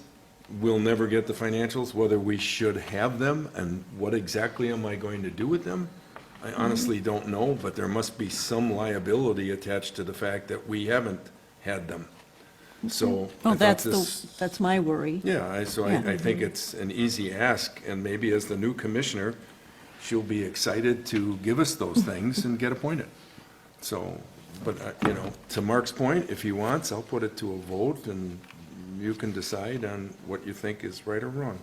we'll never get the financials, whether we should have them and what exactly am I going to do with them? I honestly don't know, but there must be some liability attached to the fact that we haven't had them. So. I Oh, thought this- that's my worry. Yeah, I think it's an easy ask, and maybe as the new commissioner, she'll be excited to give us those things and get appointed. So, but, to Mark's point, if he wants, I'll put it to a vote, and you can decide on what you think is right or wrong.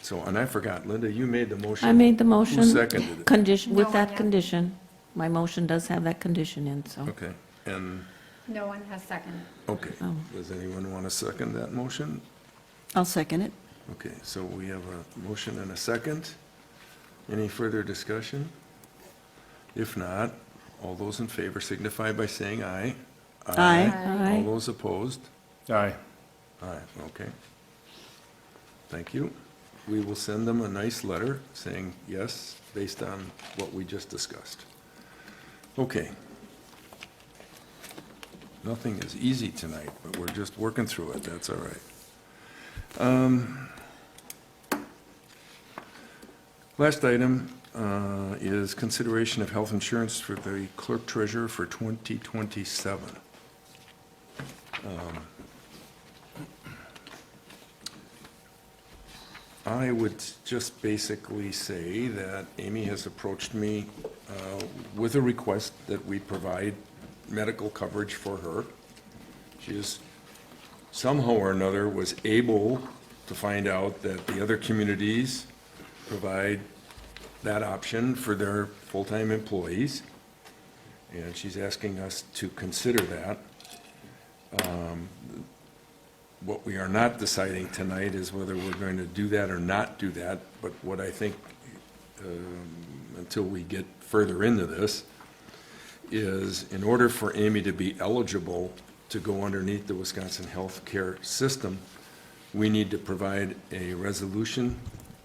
So, and I forgot, Linda, you made the motion. I made the motion. Who seconded it? Condition, with No, that yeah. condition. My motion does have that condition in, so. Okay, and, No one has seconded. okay, Oh. does anyone want to second that motion? I'll second it. Okay, so we have a motion and a second. Any further discussion? If not, all those in favor signify by saying aye. Aye. All Aye. those opposed? Aye. Aye, okay. Thank you. We will send them a nice letter saying yes, based on what we just discussed. Okay. Nothing is easy tonight, but we're just working through it, that's all right. Last item is consideration of health insurance for the clerk treasurer for 2027. I would just basically say that Amy has approached me with a request that we provide medical coverage for her. She is somehow or another was able to find out that the other communities provide that option for their full-time employees, and she's asking us to consider that. What we are not deciding tonight is whether we're going to do that or not do that, but what I think, until we get further into this, is in order for Amy to be eligible to go underneath the Wisconsin healthcare system, we need to provide a resolution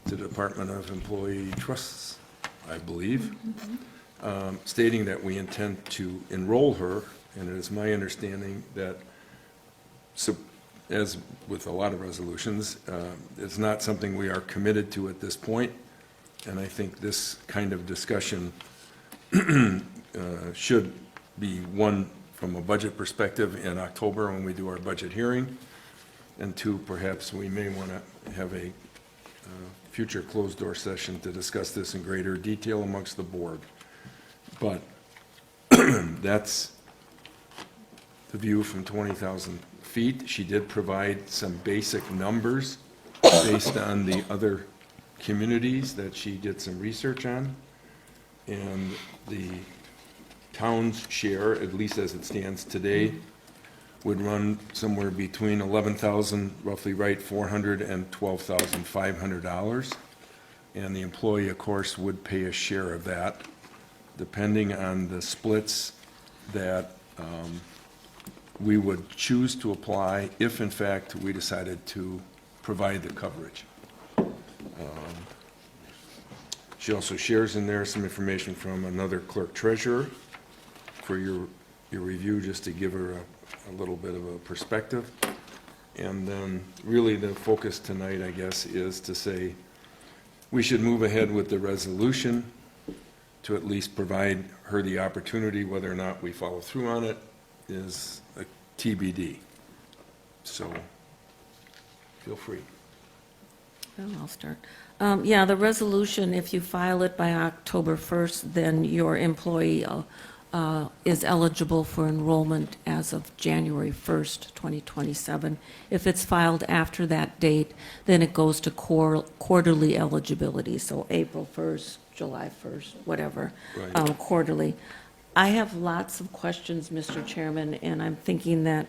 to the Department of Employee Trusts, I believe, stating that we intend to enroll her, and it is my understanding that, so, as with a lot of resolutions, it's not something we are committed to at this point, and I think this kind of discussion should be one from a budget perspective in October when we do our budget hearing, and two, perhaps we may want to have a future closed-door session to discuss this in greater detail amongst the board. But that's the view from 20,000 feet. She did provide some basic numbers based on the other communities that she did some research on. And the town's share, at least as it stands today, would run somewhere between $11,000, roughly right, $400 and $12,500. And the employee, of course, would pay a share of that, depending on the splits that we would choose to apply if, in fact, we decided to provide the coverage. She also shares in there some information from another clerk treasurer for your review, just to give her a little bit of a perspective. And then really the focus tonight, I guess, is to say we should move ahead with the resolution to at least provide her the opportunity. Whether or not we follow through on it is a TBD. So feel free. Well, I'll start. Yeah, the resolution, if you file it by October 1st, then your employee is eligible for enrollment as of January 1st, 2027. If it's filed after that date, then it goes to quarterly eligibility, so April 1st, July 1st, whatever, Right. quarterly. I have lots of questions, Mr. Chairman, and I'm thinking that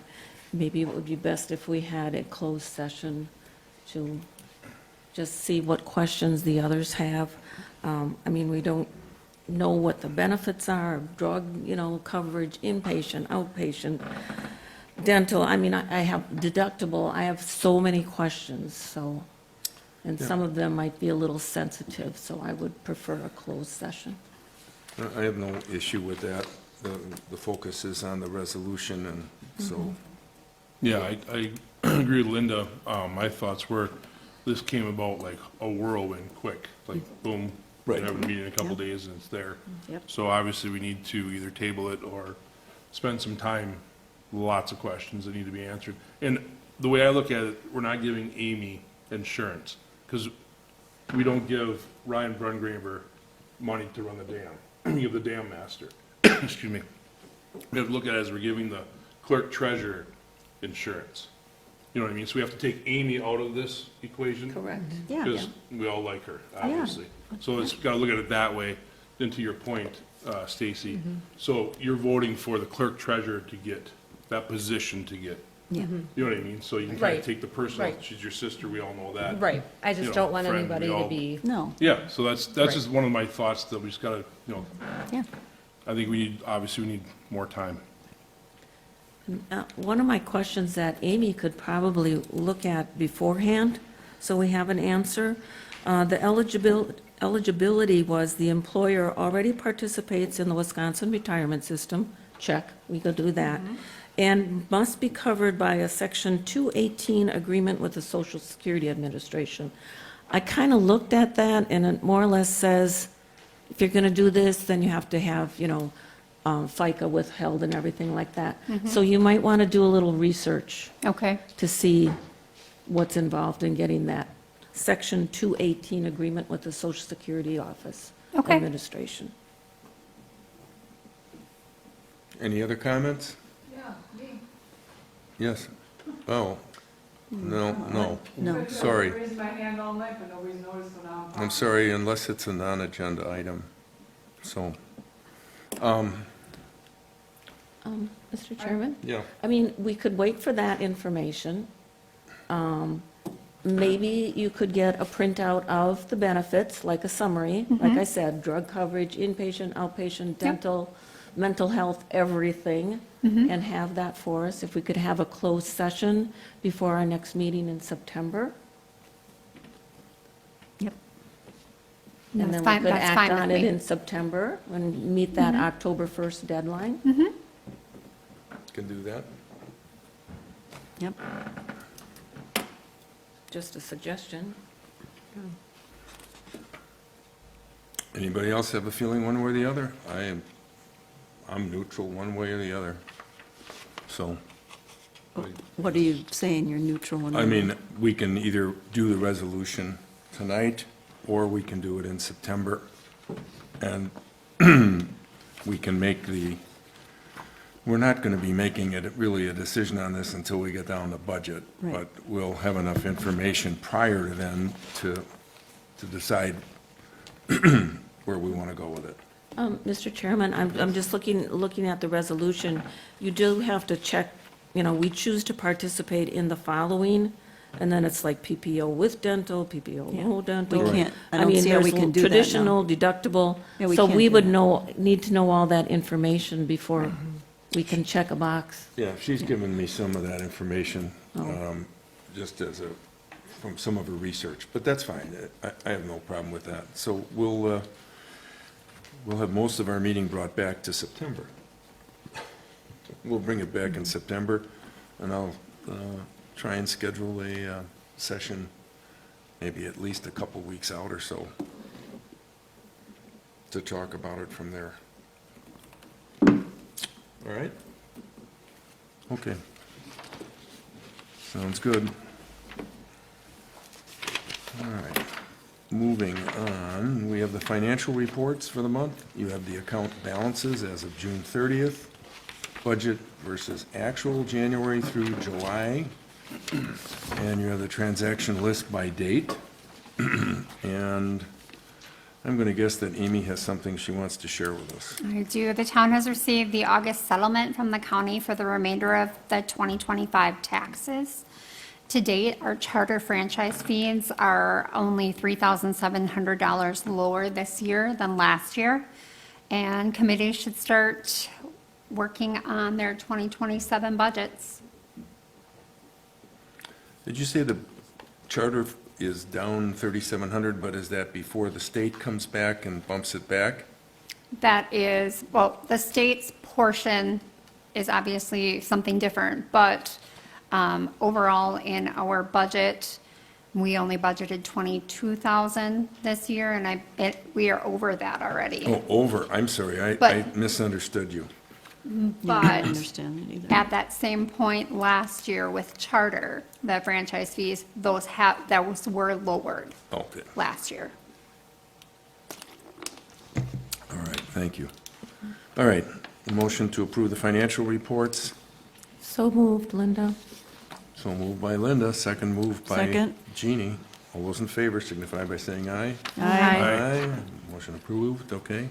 maybe it would be best if we had a closed session to just see what questions the others have. I mean, we don't know what the benefits are, drug, coverage, inpatient, outpatient, dental. I mean, I have deductible, I have so many questions, so, and some of them might be a little sensitive, so I would prefer a closed session. I have no issue with that. The focus is on the resolution, and so, Yeah, I agree with Linda. My thoughts were, this came about like a whirlwind quick, like boom, we Right. have a meeting in a couple days and it's there. Yep. So obviously, we need to either table it or spend some time, lots of questions that need to be answered. And the way I look at it, we're not giving Amy insurance, because we don't give Ryan Brungraber money to run the dam. We give the dam master. Excuse me. We have to look at it as we're giving the clerk treasurer insurance. You know what I mean? So we have to take Amy out of this equation. Correct. Yeah. Because we all like her, obviously. So it's got to look at it that way. Then to your point, Stacy, so you're voting for the clerk treasurer to get, that position to get, Yeah. you know what I mean? So you can kind Right. of take the person Right. out, she's your sister, we all know that. Right, I You just know, don't want friend, anybody we to all- be, No, Yeah, so that's Right. just one of my thoughts, that we just got to, yeah. I think obviously we need more time. One of my questions that Amy could probably look at beforehand, so we have an answer. The eligibility was the employer already participates in the Wisconsin retirement system, check, we could do that, and must be covered by a Section 218 agreement with the Social Security Administration. I kind of looked at that, and it more or less says, if you're going to do this, then you have to have, FICA withheld and everything like that. So you might want to do a little research Okay, to see what's involved in getting that Section 218 agreement with the Social Security Office Okay. Administration. any other comments? Yeah, me. Yes. Oh, no, No. sorry. Raised my hand all night, but nobody's noticed, so now I'm I'm sorry, unless it's a non-agenda item. So, Mr. Chairman? yeah. I mean, we could wait for that information. Maybe you could get a printout of the benefits, like a summary, like I said, drug coverage, inpatient, outpatient, dental, mental health, everything, and have that for us. If we could have a closed session before our next meeting in September. Yep. And then we could act on it in September and meet that October 1st deadline. Can do that. Yep. Just a suggestion. Anybody else have a feeling one way or the other? I'm neutral one way or the other. So, What are you saying, you're neutral? on I that? mean, we can either do the resolution tonight, or we can do it in September. And we can make we're not going to be making it really a decision on this until we get down to budget. Right. But we'll have enough information prior to then to decide where we want to go with it. Mr. Chairman, I'm just looking at the resolution. You do have to check, we choose to participate in the following, and then it's like PPO with dental, PPO no dental. We can't, I don't see how we can do that now. Traditional, deductible. Yeah, we So can't we do would that. need to know all that information before we can check a box. Yeah, she's given me some of that information, Oh. just as from some of her research, but that's fine. I have no problem with that. So we'll have most of our meeting brought back to September. We'll bring it back in September, and I'll try and schedule a session maybe at least a couple weeks out or so to talk about it from there. All right? Okay. Sounds good. All right. Moving on, we have the financial reports for the month. You have the account balances as of June 30th, budget versus actual January through July, and you have the transaction list by date. And I'm going to guess that Amy has something she wants to share with us. I do. The town has received the August settlement from the county for the remainder of the 2025 taxes. To date, our charter franchise fees are only $3,700 lower this year than last year, and committees should start working on their 2027 budgets. Did you say the charter is down 3,700, but is that before the state comes back and bumps it back? That is, well, the state's portion is obviously something different, but overall in our budget, we only budgeted 22,000 this year, and we are over that already. Oh, over, I'm sorry, I But- misunderstood you. I don't But understand it either. at that same point last year with charter, the franchise fees, those were lowered Okay, last year. all right, thank you. All right, motion to approve the financial reports. So moved, Linda. So moved by Linda, second moved by Second. Jeannie. All those in favor signify by saying aye. Aye. Aye. Motion approved, okay.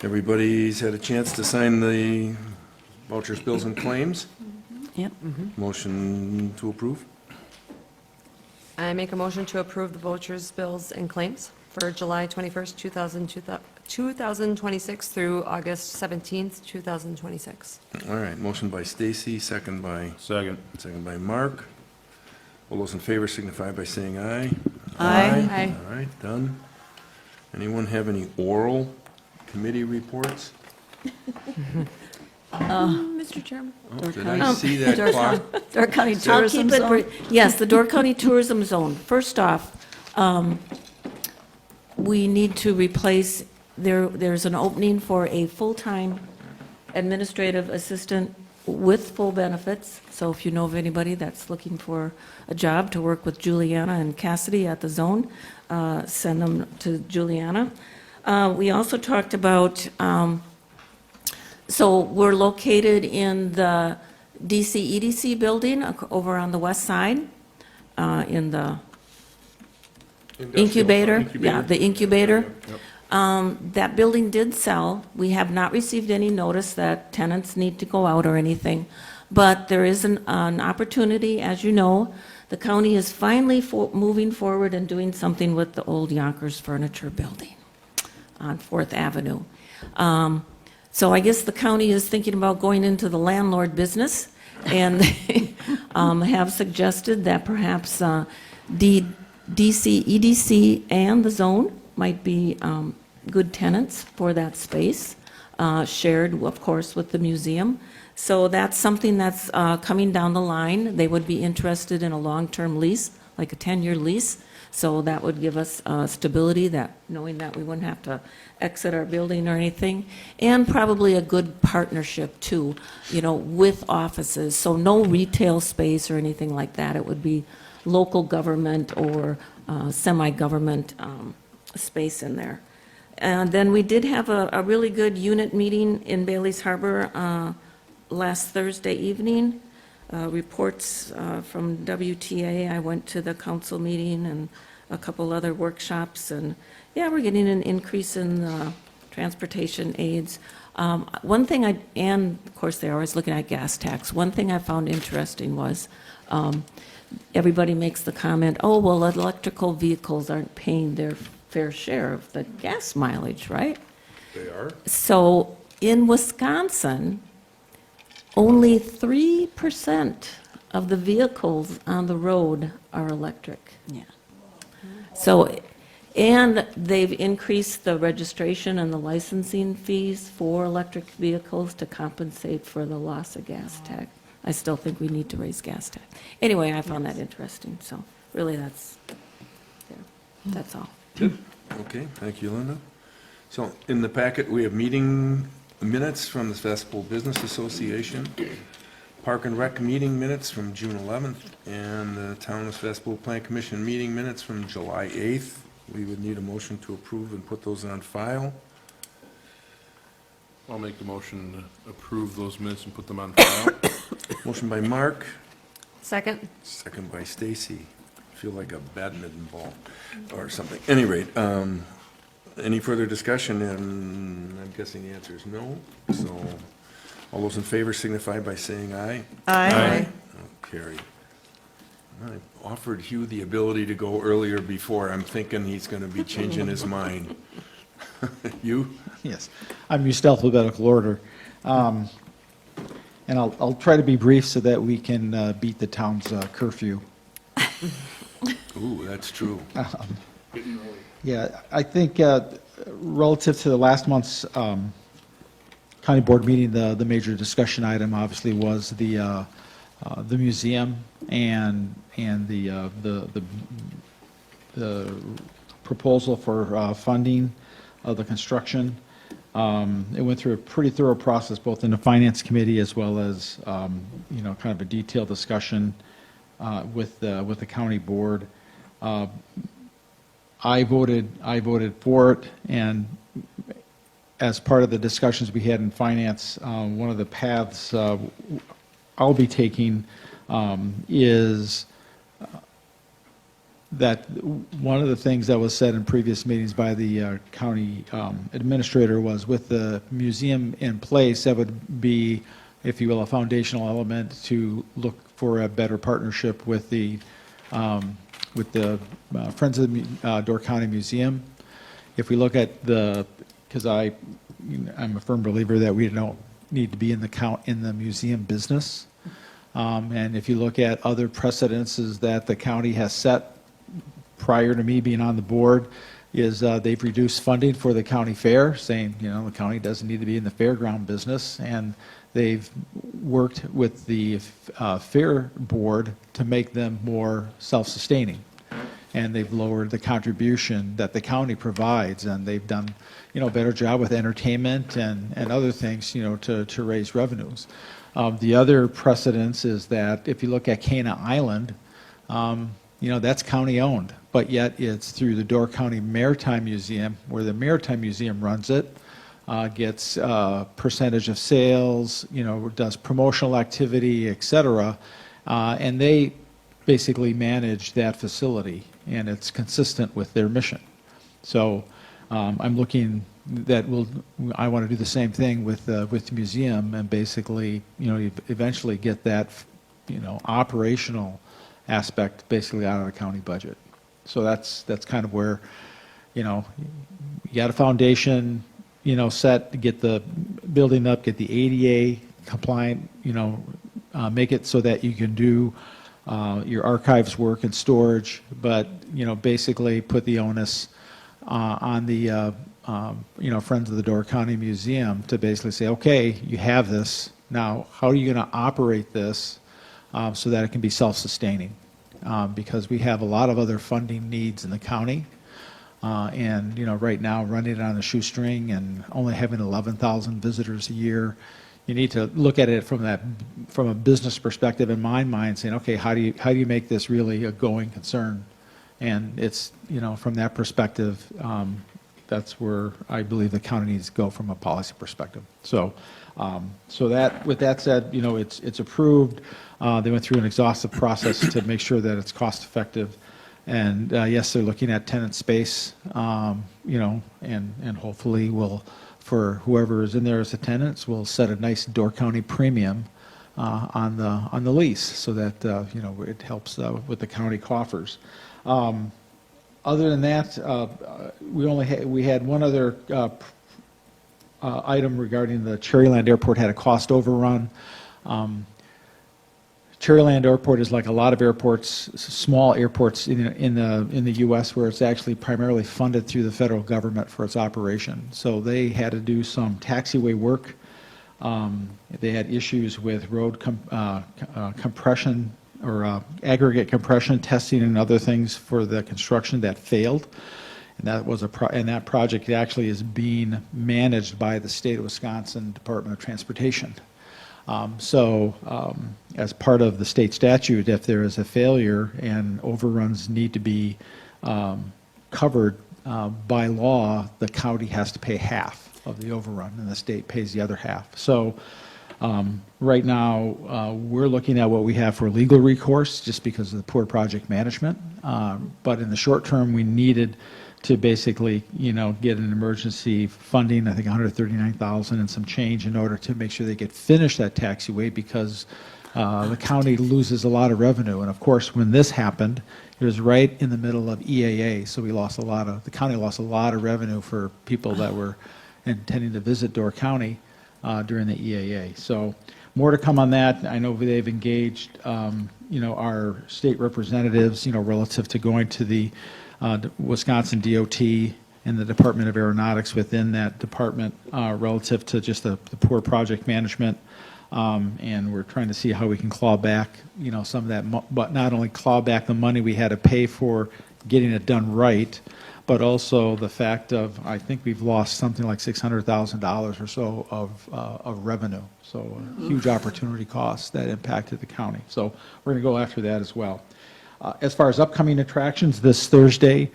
Everybody's had a chance to sign the vouchers, bills, and claims? Yep. Motion to approve? I make a motion to approve the vouchers, bills, and claims for July 21st, 2026 through August 17th, 2026. All right, motion by Stacy, second by Second. Mark. All those in favor signify by saying aye. Aye. Aye. All right, done. Anyone have any oral committee reports? Mr. Chairman? Oh, did I see that Door clock? Door County I'll Tourism keep it Zone. brief. Yes, the Door County Tourism Zone. First off, we need to replace, there's an opening for a full-time administrative assistant with full benefits. So if you know of anybody that's looking for a job to work with Juliana and Cassidy at the zone, send them to Juliana. We also talked about, so we're located in the DC EDC building over on the west side, in the incubator. Yeah, the incubator. That building did sell. We have not received any notice that tenants need to go out or anything, but there is an opportunity, as you know. The county is finally moving forward and doing something with the old Yonkers Furniture Building on 4th Avenue. So I guess the county is thinking about going into the landlord business, and they have suggested that perhaps DC, EDC, and the zone might be good tenants for that space, shared, of course, with the museum. So that's something that's coming down the line. They would be interested in a long-term lease, like a 10-year lease. So that would give us stability, that knowing that we wouldn't have to exit our building or anything, and probably a good partnership too, with offices. So no retail space or anything like that. It would be local government or semi-government space in there. And then we did have a really good unit meeting in Bailey's Harbor last Thursday evening. Reports from WTA. I went to the council meeting and a couple other workshops, and yeah, we're getting an increase in transportation aids. One thing and of course they're always looking at gas tax. One thing I found interesting was everybody makes the comment, oh, well, electrical vehicles aren't paying their fair share of the gas mileage, right? They are? So in Wisconsin, only 3% of the vehicles on the road are electric. Yeah. So, and they've increased the registration and the licensing fees for electric vehicles to compensate for the loss of gas tax. I still think we need to raise gas tax. Anyway, I found that interesting, so really that's all. Okay, thank you, Linda. So in the packet, we have meeting minutes from the Sevastopol Business Association, Park and Rec meeting minutes from June 11th, and the Town of Sevastopol Plan Commission meeting minutes from July 8th. We would need a motion to approve and put those on file. I'll make the motion to approve those minutes and put them on file. Motion by Mark, Second? second by Stacy. Feel like a badminton ball or something. Any rate, any further discussion? And I'm guessing the answer is no. So all those in favor signify by saying aye. Aye. Carried. I offered Hugh the ability to go earlier before. I'm thinking he's going to be changing his mind. You? Yes, I'm used to alphabetical order. And I'll try to be brief so that we can beat the town's curfew. Ooh, that's true. Yeah, I think relative to the last month's county board meeting, the major discussion item obviously was the museum and the proposal for funding of the construction. It went through a pretty thorough process, both in the finance committee as well as, kind of a detailed discussion with the county board. I voted for it, and as part of the discussions we had in finance, one of the paths I'll be taking is that one of the things that was said in previous meetings by the county administrator was, with the museum in place, that would be, if you will, a foundational element to look for a better partnership with the Friends of the Door County Museum. If we look at because I'm a firm believer that we don't need to be in the museum business. And if you look at other precedences that the county has set prior to me being on the board, is they've reduced funding for the county fair, saying, the county doesn't need to be in the fairground business. And they've worked with the fair board to make them more self-sustaining. And they've lowered the contribution that the county provides, and they've done, a better job with entertainment and other things, to raise revenues. The other precedence is that if you look at Cana Island, that's county-owned, but yet it's through the Door County Maritime Museum, where the Maritime Museum runs it, gets percentage of sales, does promotional activity, et cetera, and they basically manage that facility, and it's consistent with their mission. So I'm looking that I want to do the same thing with the museum, and basically, eventually get that, operational aspect basically out of the county budget. So that's kind of where, you got a foundation, set to get the building up, get the ADA compliant, make it so that you can do your archives work and storage, but, basically put the onus on the, Friends of the Door County Museum to basically say, okay, you have this, now how are you going to operate this so that it can be self-sustaining? Because we have a lot of other funding needs in the county. And, right now, running it on a shoestring and only having 11,000 visitors a year, you need to look at it from a business perspective in my mind, saying, okay, how do you make this really a going concern? And it's, from that perspective, that's where I believe the county needs to go from a policy perspective. So, with that said, it's approved. They went through an exhaustive process to make sure that it's cost effective. And yes, they're looking at tenant space, and hopefully for whoever is in there as a tenant, will set a nice Door County premium on the lease, so that it helps with the county coffers. Other than that, we had one other item regarding the Cherryland Airport had a cost overrun. Cherryland Airport is like a lot of airports, small airports in the U.S. where it's actually primarily funded through the federal government for its operation. So they had to do some taxiway work. They had issues with road compression or aggregate compression testing and other things for the construction that failed. And that was and that project actually is being managed by the state of Wisconsin Department of Transportation. As part of the state statute, if there is a failure and overruns need to be covered by law, the county has to pay half of the overrun, and the state pays the other half. So right now, we're looking at what we have for legal recourse, just because of the poor project management. But in the short term, we needed to basically, get an emergency funding, I think $139,000 and some change, in order to make sure they could finish that taxiway, because the county loses a lot of revenue. And of course, when this happened, it was right in the middle of EAA, so the county lost a lot of revenue for people that were intending to visit Door County during the EAA. So more to come on that. I know they've engaged, our state representatives, relative to going to the Wisconsin DOT and the Department of Aeronautics within that department relative to just the poor project management. And we're trying to see how we can claw back, some of that, but not only claw back the money we had to pay for getting it done right, but also the fact of, I think we've lost something like $600,000 or so of revenue. So a huge opportunity cost that impacted the county. So we're going to go after that as well. As far as upcoming attractions, this Thursday,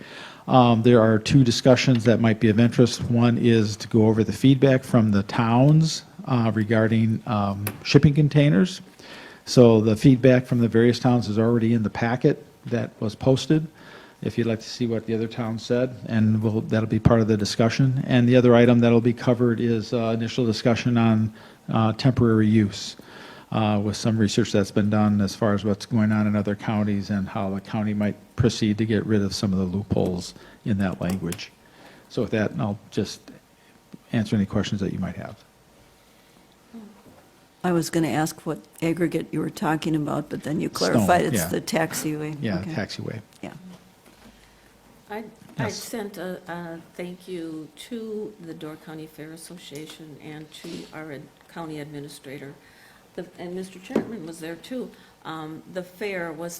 there are two discussions that might be of interest. One is to go over the feedback from the towns regarding shipping containers. So the feedback from the various towns is already in the packet that was posted, if you'd like to see what the other towns said, and that'll be part of the discussion. And the other item that'll be covered is initial discussion on temporary use, with some research that's been done as far as what's going on in other counties and how the county might proceed to get rid of some of the loopholes in that language. So with that, I'll just answer any questions that you might have. I was going to ask what aggregate you were talking about, but then you clarified it's yeah. the taxiway. Yeah, Okay. taxiway. Yeah. I Yes. sent a thank you to the Door County Fair Association and to our county administrator. And Mr. Chapman was there too. The fair was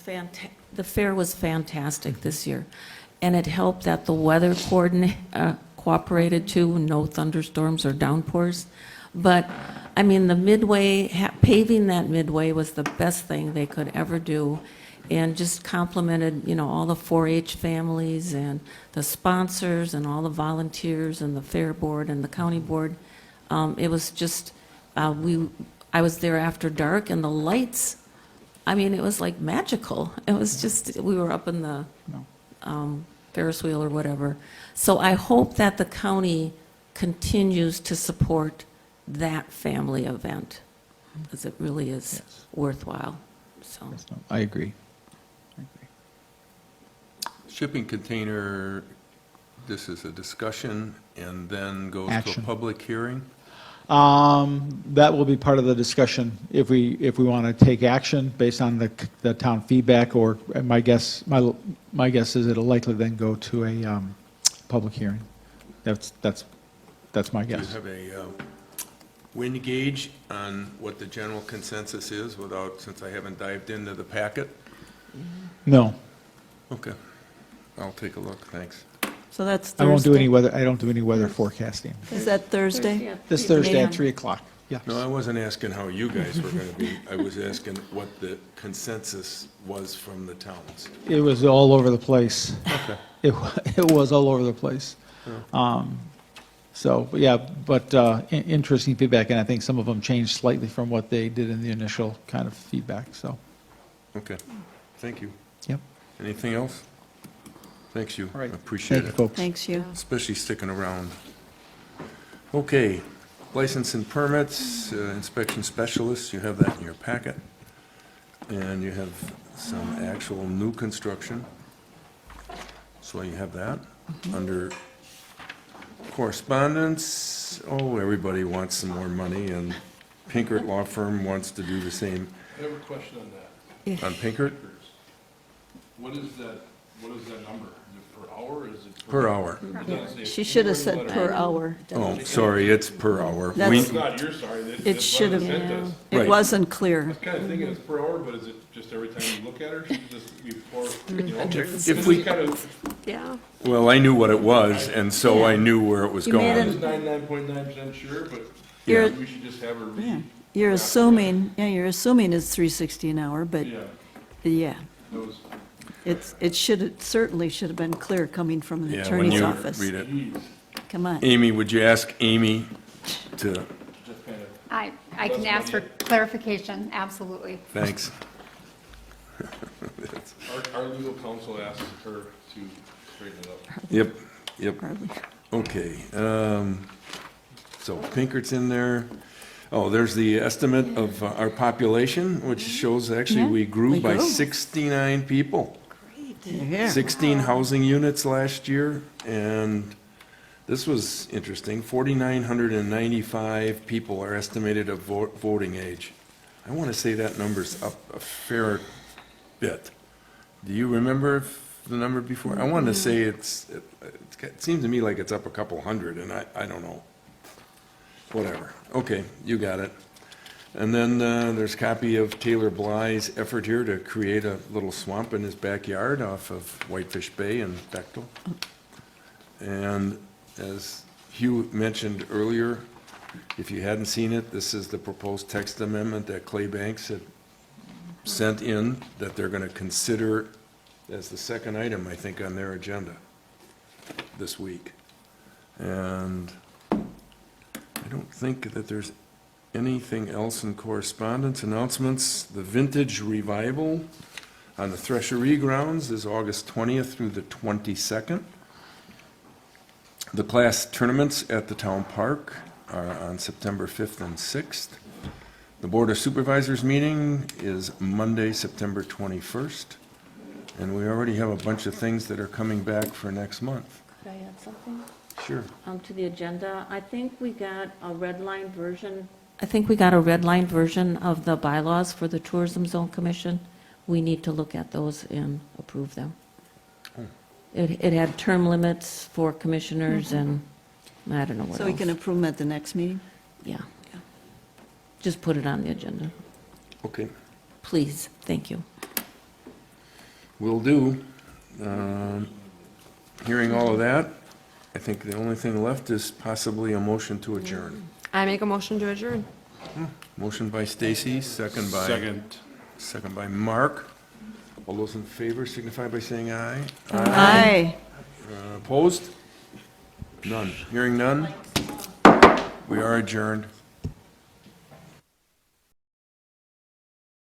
fantastic this year. And it helped that the weather cooperated too, no thunderstorms or downpours. But, I mean, the midway, paving that midway was the best thing they could ever do. And just complimented, all the 4-H families and the sponsors and all the volunteers and the fair board and the county board. It was just, I was there after dark, and the lights, I mean, it was like magical. It was just, we were up in the Ferris wheel or whatever. So I hope that the county continues to support that family event, because it really is worthwhile. So I agree. Shipping container, this is a discussion and then goes to Action. a public hearing? That will be part of the discussion if we want to take action based on the town feedback, or my guess is it'll likely then go to a public hearing. That's my Do you guess. have a wind gauge on what the general consensus is since I haven't dived into the packet? No, Okay. I'll take a look, thanks. So that's I won't do any Thursday? weather. I don't do any weather forecasting. Is that Thursday? This Thursday at 3 3 o'clock. Yeah. No, I wasn't asking how you guys were going to be. I was asking what the consensus was from the towns. It was all over the place. Okay. It was all over the place. Interesting feedback, and I think some of them changed slightly from what they did in the initial kind of feedback, so. Okay, thank you. Yep. Anything else? Thanks you. All right. I appreciate Thank you, it, folks. Thanks, you. especially sticking around. Okay, license and permits, inspection specialists, you have that in your packet. And you have some actual new construction. So you have that. Under correspondence, everybody wants some more money, and Pinkert Law Firm wants to do the same. I have a question on that. On Pinkert? What is that number? Is it per hour, or is it? Per hour. It doesn't say She should have anywhere in said the letter. per hour. Oh, sorry, it's per hour. That's- We- It's not your, sorry. It should have, been. it Right. wasn't clear. I was kind of thinking it's per hour, but is it just every time you look at her? Should it just be you know? If we- Kind of, Yeah. Well, I knew what it was, and so I knew where it was You made going. an- I'm 99.9% sure, but You're- we should just have her Yeah. read. You're assuming it's 360 an hour, but, Yeah, yeah, that was, it certainly should have been clear coming from an Yeah, when attorney's you office. read it. geez, Come on. Amy, would you ask Amy to, just kind of. I can ask for clarification, absolutely. thanks. Our legal counsel asked her to straighten it up. Yep. Hardly. Okay, so Pinkert's in there. Oh, there's the estimate of our population, which shows actually Yeah, we grew we by grew. 69 people. Yeah. 16 housing units last year, and this was interesting, 4,995 people are estimated of voting age. I want to say that number's up a fair bit. Do you remember the number before? I wanted to say it seems to me like it's up a couple hundred, and I don't know. Whatever. Okay, you got it. And then there's a copy of Taylor Bly's effort here to create a little swamp in his backyard off of Whitefish Bay in Bechtel. And as Hugh mentioned earlier, if you hadn't seen it, this is the proposed text amendment that Clay Banks had sent in that they're going to consider as the second item, I think, on their agenda this week. And I don't think that there's anything else in correspondence. Announcements, the Vintage Revival on the Threshery grounds is August 20th through the 22nd. The class tournaments at the town park are on September 5th and 6th. The Board of Supervisors meeting is Monday, September 21st. And we already have a bunch of things that are coming back for next month. Could I add something? Sure. To the agenda? I think we got a red line version. I think we got a red line version of the bylaws for the Tourism Zone Commission. We need to look at those and approve them. It had term limits for commissioners and I don't know what So we else. can approve them at the next meeting? Yeah. Just put it on the agenda, Okay. please. Thank you. Will do. Hearing all of that, I think the only thing left is possibly a motion to adjourn. I make a motion to adjourn. Motion by Stacy, second by Mark. All those in favor signify by saying aye. Aye. Opposed? None. Hearing none? We are adjourned.